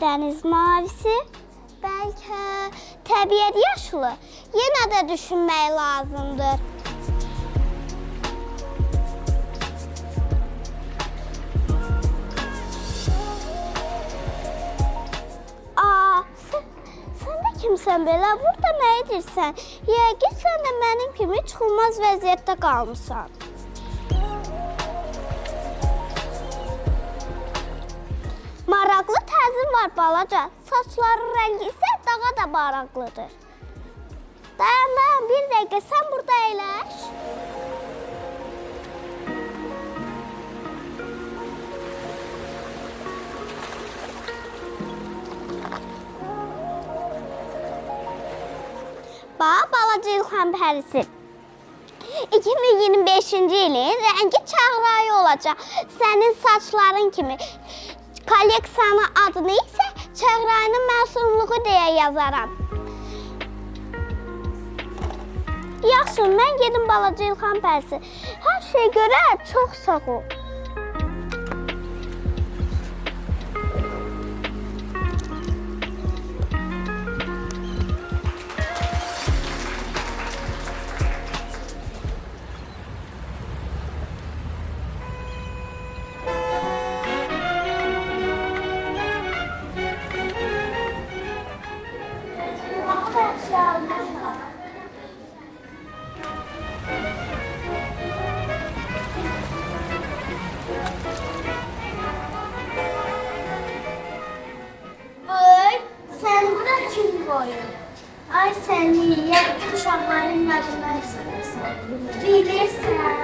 Dəniz mavisi, bəlkə təbiət yaşlı, yenə də düşünmək lazımdır. Sən də kimsən belə? Burada nə edirsən? Yəqin sən də mənim kimi çıxılmaz vəziyyətdə qalmışsan. Maraqlı təzim var balaca. Saçların rəngi isə daha da maraqlıdır. Dayan, bir dəqiqə, sən burada əyləş. Bax, balaca İlham pərisi. 2025-ci ilin rəngi çağrayı olacaq. Sənin saçların kimi. Kolleksiyanın adını isə çağrayının məsumluğu deyə yazaram. Yaxşı, mən gedim balaca İlham pərisi. Hər şey görə çox sağ ol. Vay, sen bura kim koyun? Ay seni, yəqin uşaqların yadına salırsan. Bilirsən,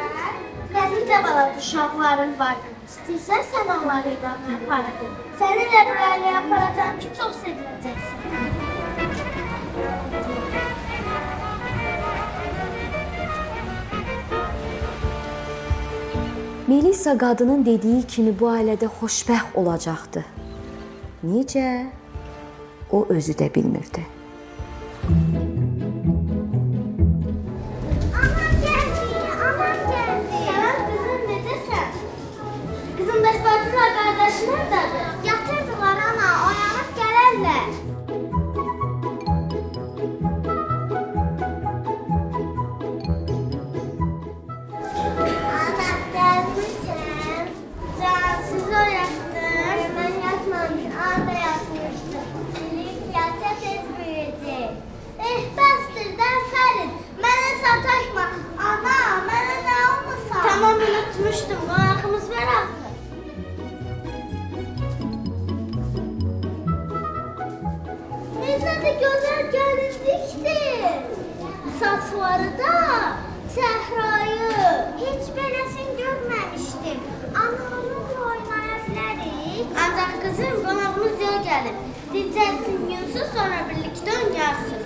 mənim də bala uşaqlarım var. İstəyirsən sən onları da aparadın. Səni də buraya aparacağım ki, çox sevinəcəksən. Melisa qadının dediyi kimi bu ailədə xoşbəxt olacaqdı. Necə? O özü də bilmirdi. Aman gəldi, aman gəldi. Səlam qızım, necəsən? Qızım, bəs bacılar, qardaşı nərdədir? Yatırdılar ana, oyanıb gələrlər. Ana, gəlmişəm. Can, sizi oyatdım. Mən yatmamışım, ana yatmışdım. Bilik yatsa tez büyüyəcək. Bəsdir, dərsərin. Mənə sataşma. Ana, mənə nə olmasa? Tamam, unutmuşdum. Qonağımız var axı. Necə də gözəl gəlinlikdir. Saçları da, səhrayı. Heç beləsini görməmişdim. Ana, onunla oynaya bilərik. Ancaq qızım, qonağımız yox gəlib. Dincəlsin, yunsuz, sonra birlikdə oynayasın.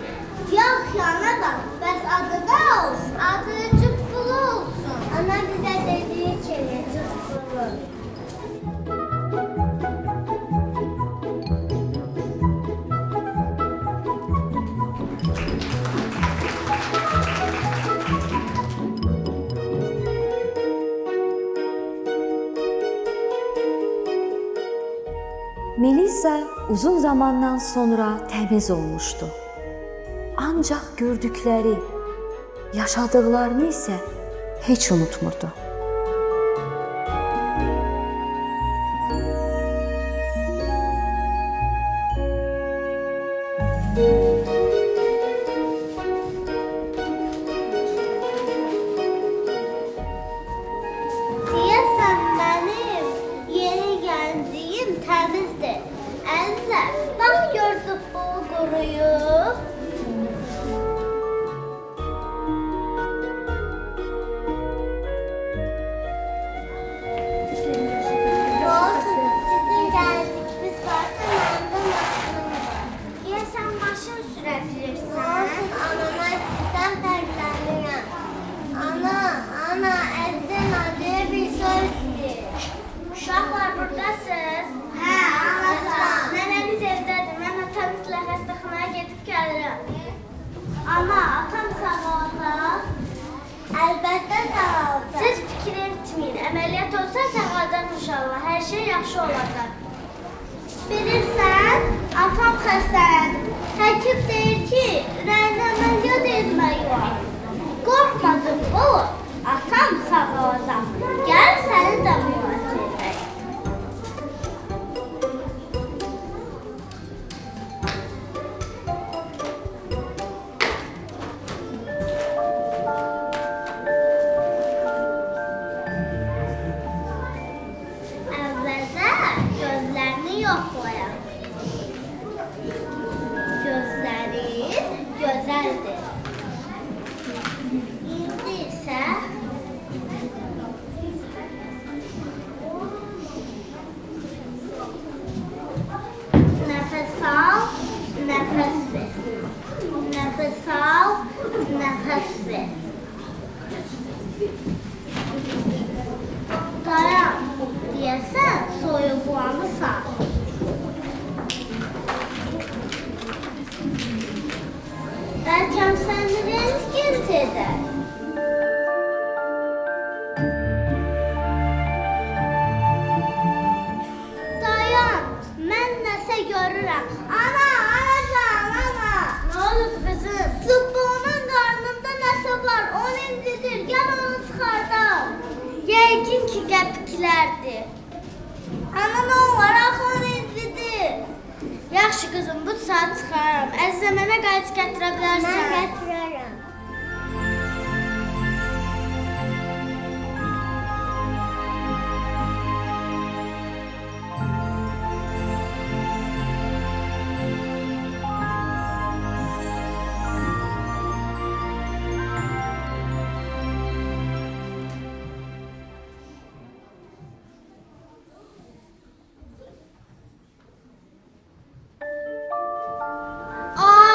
Yox, anadan. Bəs adı da olsun. Adı Cübbulu olsun. Ana bizə dediyi kimi Cübbulu. Melisa uzun zamandan sonra təmiz olmuşdu. Ancaq gördükləri, yaşadıklarını isə heç unutmurdu. Deyəsən mənim yeni gəldiyim təmizdir. Əllər, bax gördük bu quruyub. Olsun, sizin gəldiyiniz varsa məndə maşınım var. Deyəsən maşın sürə bilirsən. Olsun, anana istəyirsən fərqlənirəm. Ana, əzdən adıya bir söz istəyir. Uşaqlar, buradasınız? Hə, anacan. Nənəniz evdədir. Mən atanızla xəstəxanaya gedib gəlirəm. Ana, atam sağ olacaq. Əlbəttə sağ olacaq. Siz fikir etməyin. Əməliyyat olsa sağalacaq inşallah. Hər şey yaxşı olacaq. Bilirsən, atam xəstələnir. Həkim deyir ki, ürəyinə əməliyyat etmək var. Qorxmadım olur. Atam sağ olacaq. Gəl səni də müalicə edək. Əvvəldə gözlərini yoxlayaq. Gözləri gözəldir. İndi isə nəfəs al, nəfəs ver. Nəfəs al, nəfəs ver. Dayan, deyəsən soyuqlanırsan. Bəlkəm səni rentgen edər. Dayan, mən nəsə görürəm. Ana, anacan, ana. Nə olub qızım? Zıbbonun qarnında nəsə var, onu incidir. Gəl onu çıxardaq. Yəqin ki, qəpiklərdir. Ana, nə olar, axı onu incidir. Yaxşı qızım, bu saat çıxaram. Əzizə mənə Özünə qayıt gətirə bilərsən. Mən gətirərəm.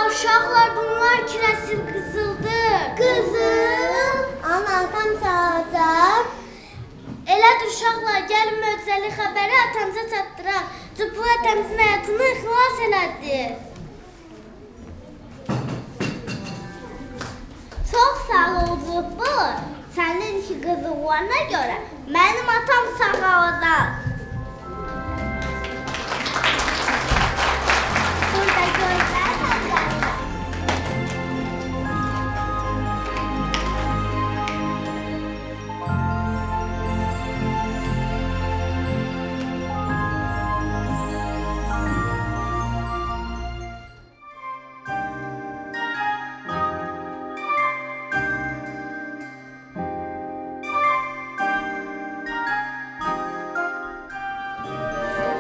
Uşaqlar, bunlar kirəsib qızıldı. Qızıl? Ana, atam sağacaq. Elədir uşaqlar, gəlin möcüzəli xəbəri atanıza çatdıraq. Cübbül atanızın həyatını xilas elədi. Çox sağ ol Cübbül. Sənin iki qızıllarına görə mənim atam sağalacaq. Burada gözlər.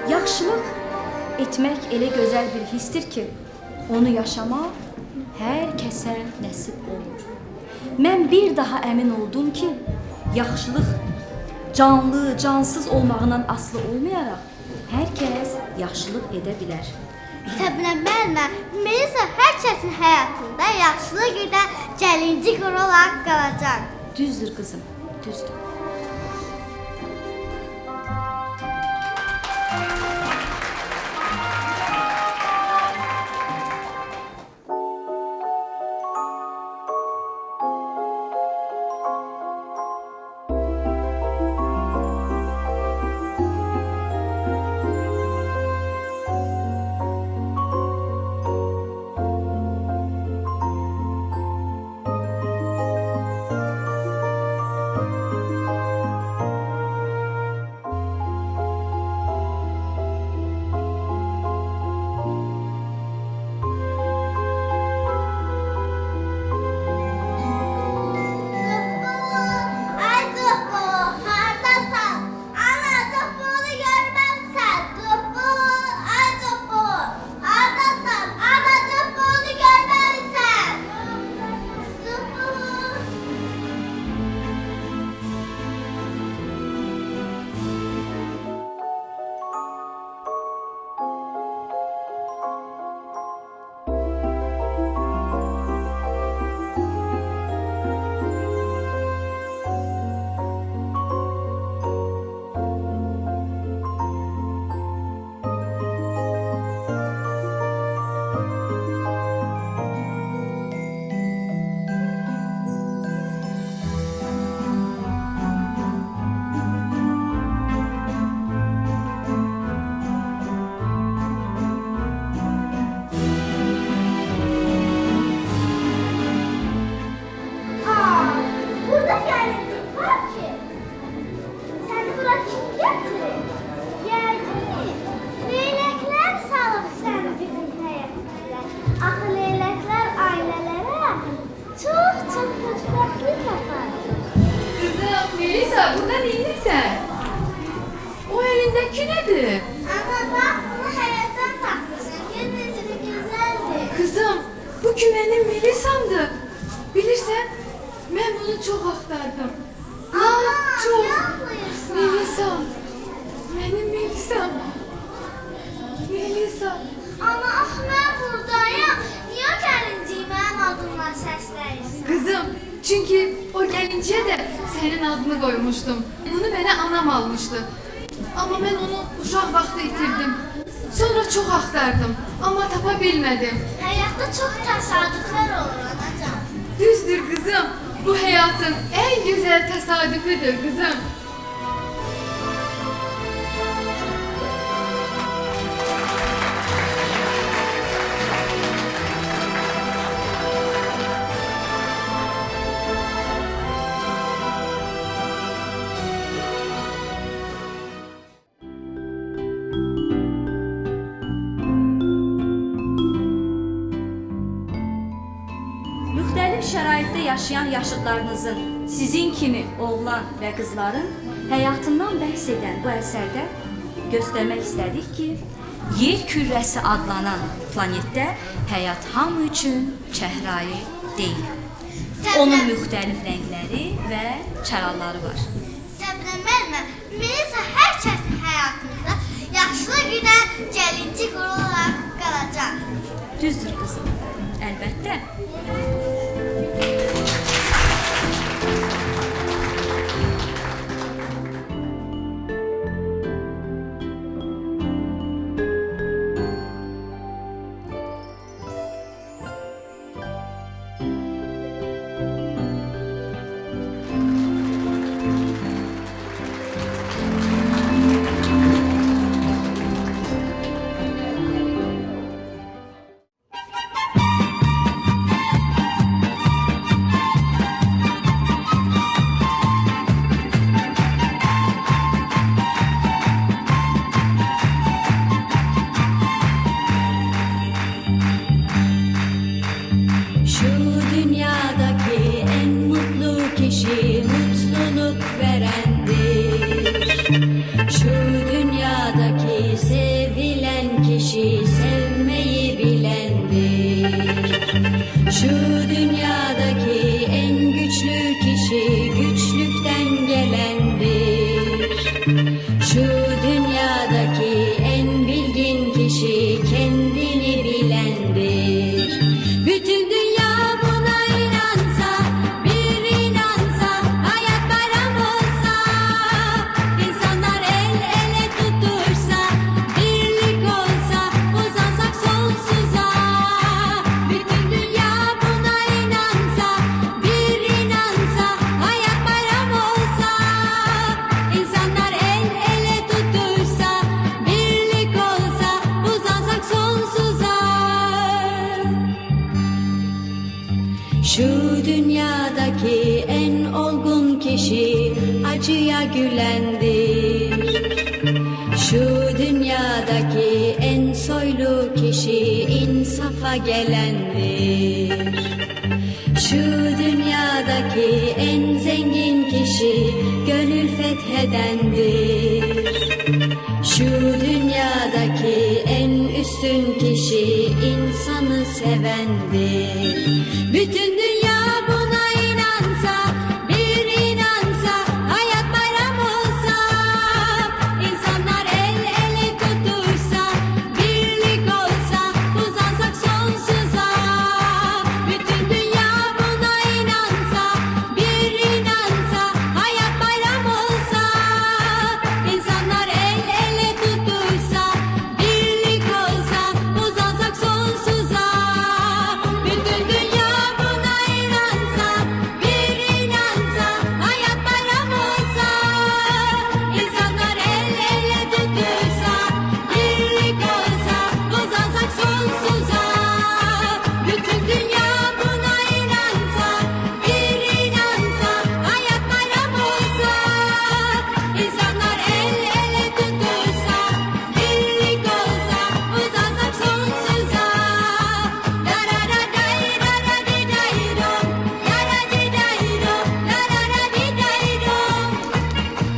Yaxşılıq etmək elə gözəl bir hissdir ki, onu yaşamaq hər kəsə nəsib olur. Mən bir daha əmin oldum ki, yaxşılıq canlı, cansız olmağından asılı olmayaraq hər kəs yaxşılıq edə bilər. Təbinə mənə, Melisa hər kəsin həyatında yaxşılıq edən gəlinci quru olaraq qalacaq. Düzdür qızım, düzdür. Çünkü o gelinceye de senin adını koymuştum. Bunu bana anam almıştı. Ama ben onu uşaq vaxtı itirdim. Sonra çok axtardım ama tapa bilmedim. Hayatta çok tesadüfler olur anacan. Düzdür kızım. Bu hayatın en güzel tesadüfüdür kızım. Müxtəlif şəraitdə yaşayan yaşıdlarınızın, sizin kimi oğlan və qızların həyatından bəhs edən bu əsərdə göstərmək istədik ki, yer kürrəsi adlanan planetdə həyat hamı üçün çəhrayı deyil. Onun müxtəlif rəngləri və çərarları var. Səbrə müəllimə, ümumiyyətlə hər kəsin həyatında yaşlı günə gəlinci quru olaraq qalacaq. Düzdür qızım, əlbəttə. Şu dünyadaki en mutlu kişi mutluluk verendir. Şu dünyadaki sevilen kişi sevmeyi bilendir. Şu dünyadaki en güçlü kişi güçlükten gelendir. Şu dünyadaki en bilgin kişi kendini bilendir. Bütün dünya buna inansa, bir inansa, hayat bayram olsa, insanlar el ele tutuşsa, birlik olsa, uzansak sonsuza. Bütün dünya buna inansa, bir inansa, hayat bayram olsa, insanlar el ele tutuşsa, birlik olsa, uzansak sonsuza. Şu dünyadaki en olgun kişi acıya gülendir. Şu dünyadaki en soylu kişi insafa gelendir. Şu dünyadaki en zengin kişi gönül fethedendir. Şu dünyadaki en üstün kişi insanı sevendir. Bütün dünya buna inansa, bir inansa, hayat bayram olsa, insanlar el ele tutuşsa, birlik olsa, uzansak sonsuza. Bütün dünya buna inansa, bir inansa, hayat bayram olsa, insanlar el ele tutuşsa, birlik olsa, uzansak sonsuza. Bütün dünya buna inansa, bir inansa, hayat bayram olsa, insanlar el ele tutuşsa, birlik olsa, uzansak sonsuza. Bütün dünya buna inansa, bir inansa, hayat bayram olsa, insanlar el ele tutuşsa, birlik olsa, uzansak sonsuza. La la la day, la la di day rom, la la di day rom, la la la di day rom.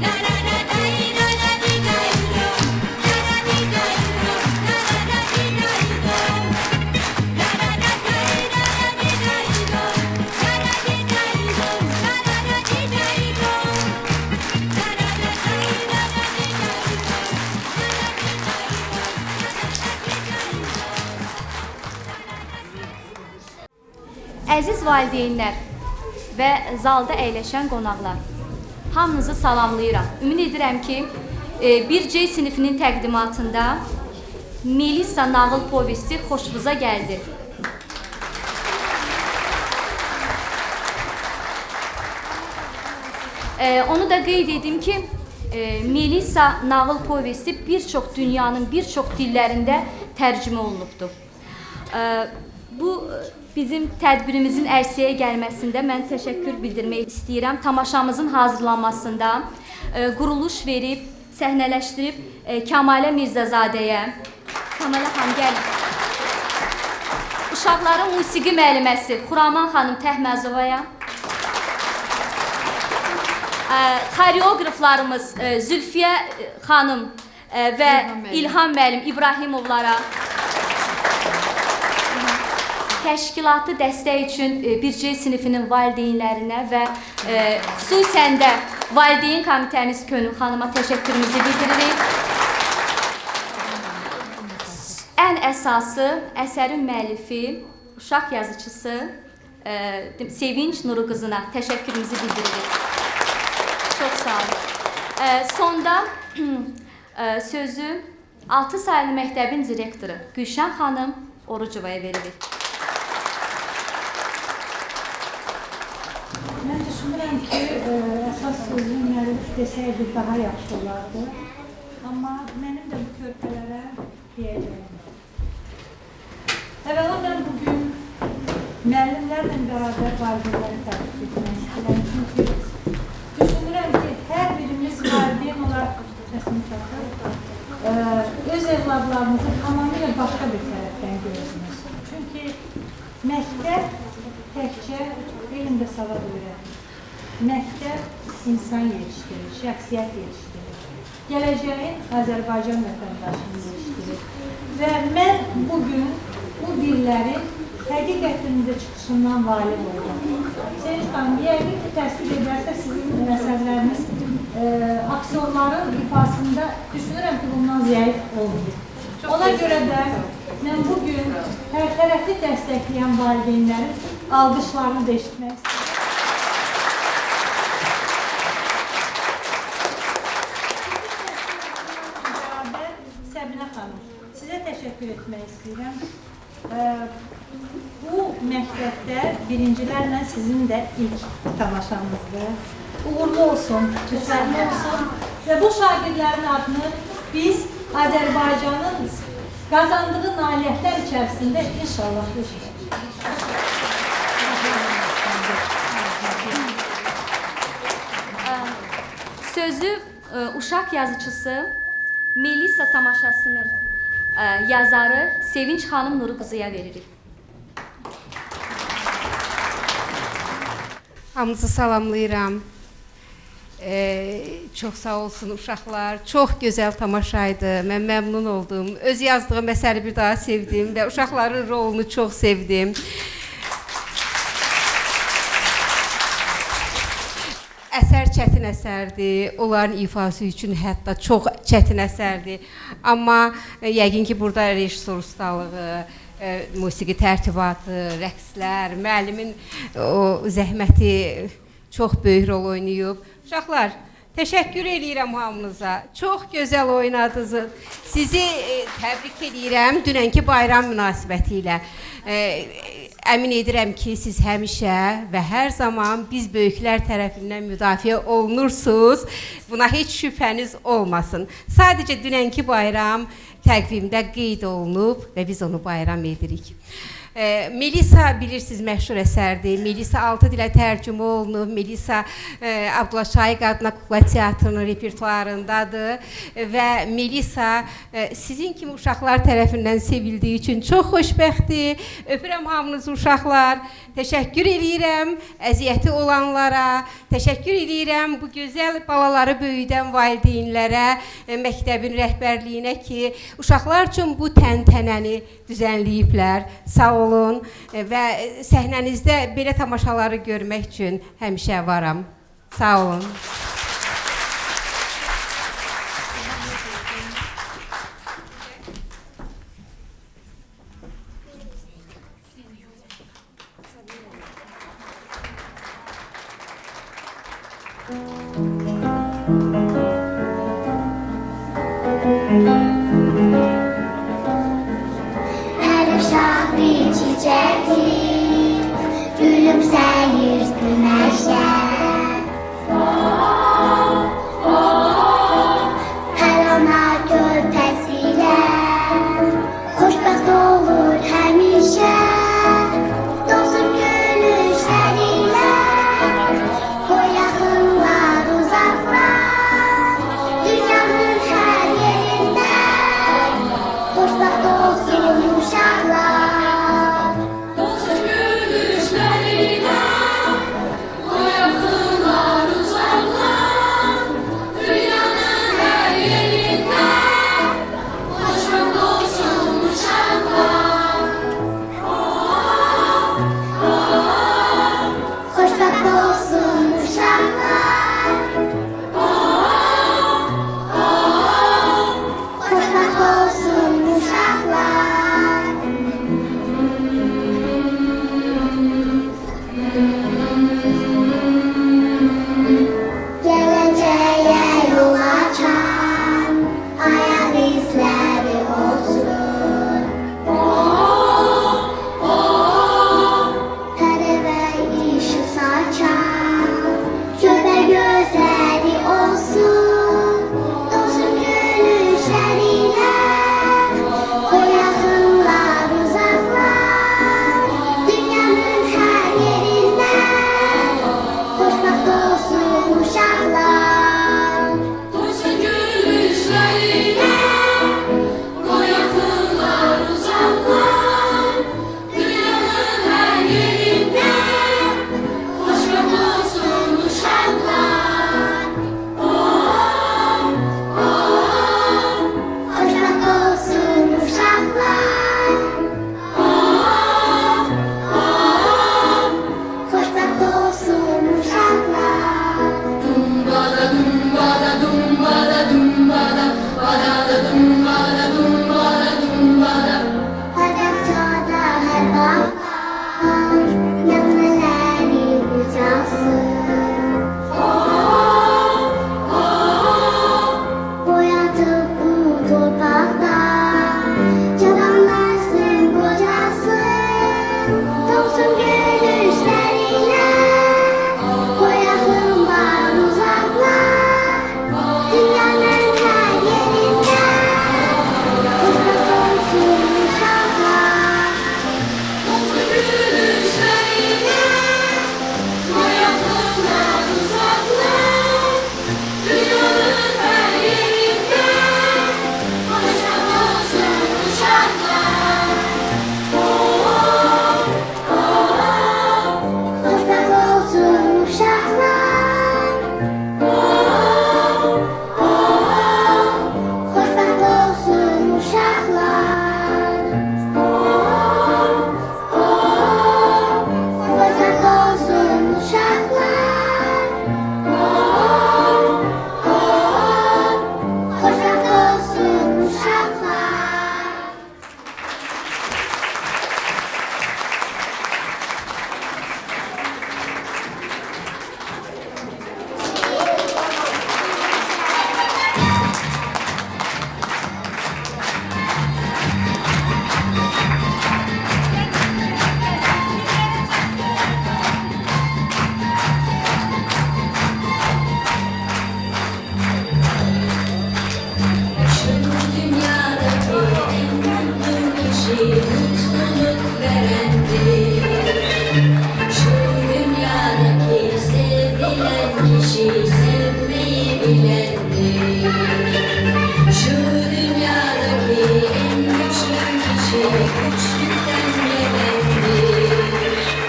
La la la day, la la di day rom, la la di day rom, la la la di day rom. La la la day, la la di day rom, la la di day rom, la la la di day rom. La la la day, la la di day Əziz valideynlər və zalda əyləşən qonaqlar, hamınızı salamlayıram. Ümid edirəm ki, 1C sinifinin təqdimatında Melisa nağıl povesti xoşunuza gəldi. Onu da qeyd edim ki, Melisa nağıl povesti bir çox dünyanın bir çox dillərində tərcümə olunubdur. Bu bizim tədbirimizin ərsəyə gəlməsində mən təşəkkür bildirmək istəyirəm. Tamaşamızın hazırlanmasında quruluş verib, səhnələşdirib Kəmalə Mirzəzadəyə. Kəmalə xanım, gəlin. uşaqların musiqi müəlliməsi Xuraman xanım Təhməzovaya, xoreoqraflarımız Zülfiyə xanım və İlham müəllim İbrahimovlara, təşkilatı dəstək üçün 1C sinifinin valideynlərinə və xüsusən də valideyn komitəmiz Könül xanıma təşəkkürümüzü bildiririk. Ən əsası əsərin müəllifi, uşaq yazıçısı Sevinç Nuru qızına təşəkkürümüzü bildiririk. Çox sağ olun. Sonda sözü 6 saylı məktəbin direktoru Gülşən xanım Orucovaya veririk. Mən düşünürəm ki, əsas sözü müəllif desəydi daha yaxşı olardı. Amma mənim də bu körpələrə deyəcəyim. Əvvəla mən bugün müəllimlərlə bərabər valideynləri təbrik etmək istəyirəm. Çünki düşünürəm ki, hər birimiz valideyn olaraq öz evladlarınızı tamamilə başqa bir tərəfdən görürsünüz. Çünki məktəb təkcə elmdə savad öyrədir. Məktəb insan yetişdirir, şəxsiyyət yetişdirir. Gələcəyin Azərbaycan vətəndaşını yetişdirir. Və mən bugün bu dillərin həqiqətində çıxışından valib oldum. Sevinç xanım, yəqin ki, təsdiq edərsə sizin məsələləriniz aksiyonların ifasında düşünürəm ki, bundan zəif olmuyor. Ona görə də mən bugün hər tərəfli dəstəkləyən valideynlərin alqışlarını da eşitmək istəyirəm. Bərabər Səbinə xanım, sizə təşəkkür etmək istəyirəm. Bu məktəbdə birincilərlə sizin də ilk tamaşanızdır. Uğurlu olsun, müsəlli olsun və bu şagirdlərin adını biz Azərbaycanın qazandığı nailiyyətlər içərisində inşallah Sözü uşaq yazıçısı Melisa tamaşasının yazarı Sevinç xanım Nuru qızıya veririk. Hamınızı salamlayıram. Çox sağ olsun uşaqlar. Çox gözəl tamaşaydı. Mən məmnun oldum. Öz yazdığım əsəri bir daha sevdim və uşaqların rolunu çox sevdim. Əsər çətin əsərdir. Onların ifası üçün hətta çox çətin əsərdir. Amma yəqin ki, burada rejissor ustalığı, musiqi tərtibatı, rəqslər, müəllimin o zəhməti çox böyük rol oynayıb. Uşaqlar, təşəkkür edirəm hamınıza. Çox gözəl oynadınız. Sizi təbrik edirəm dünənki bayram münasibəti ilə. Əmin edirəm ki, siz həmişə və hər zaman biz böyüklər tərəfindən müdafiə olunursunuz. Buna heç şübhəniz olmasın. Sadəcə dünənki bayram təqvimdə qeyd olunub və biz onu bayram edirik. Melisa bilirsiniz məşhur əsərdir. Melisa 6 dilə tərcümə olunub. Melisa Abdullah Şaiq adına kukla teatrının repertuarındadır və Melisa sizin kimi uşaqlar tərəfindən sevildiyi üçün çox xoşbəxtdir. Öpürəm hamınızı uşaqlar. Təşəkkür edirəm əziyyəti olanlara, təşəkkür edirəm bu gözəl balaları böyüdən valideynlərə, məktəbin rəhbərliyinə ki, uşaqlar üçün bu təntənəni düzənləyiblər. Sağ olun və səhnənizdə belə tamaşaları görmək üçün həmişə varam. Sağ olun. Hər uşaq bir çiçəkdir, gülümsəyir günəşə. Hər ana körpəsilə xoşbəxt olur həmişə. Dostum gülüşlərilə, qoy yaxınlar uzaq.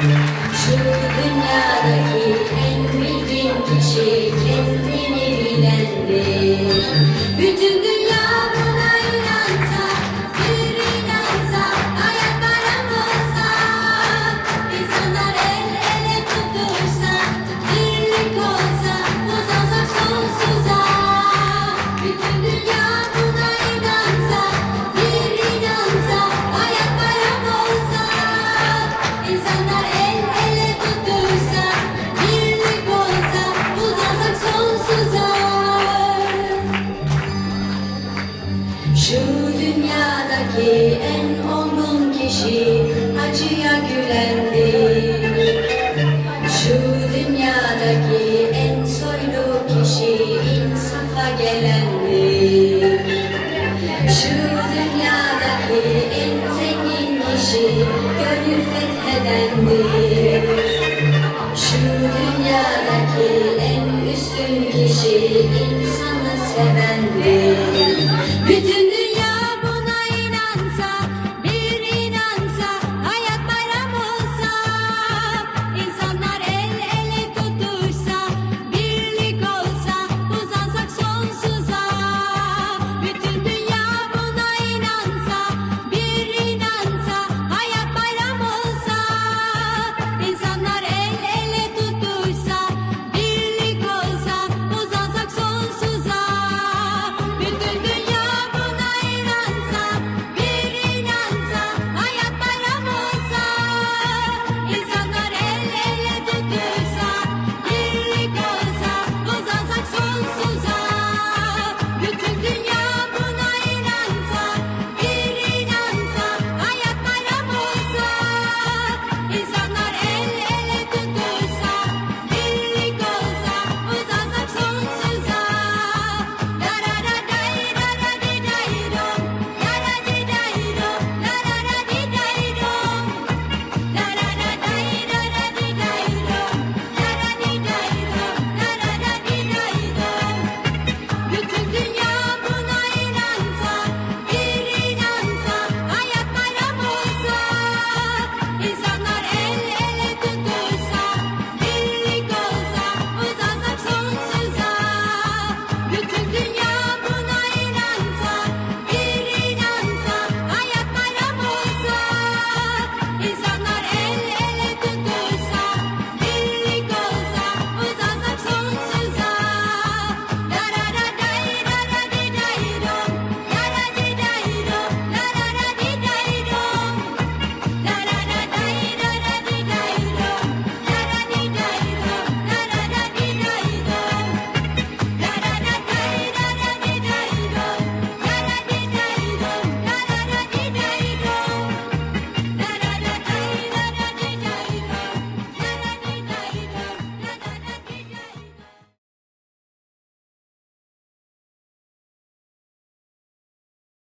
Şu dünyadaki en bilgin kişi kendini bilendir. Bütün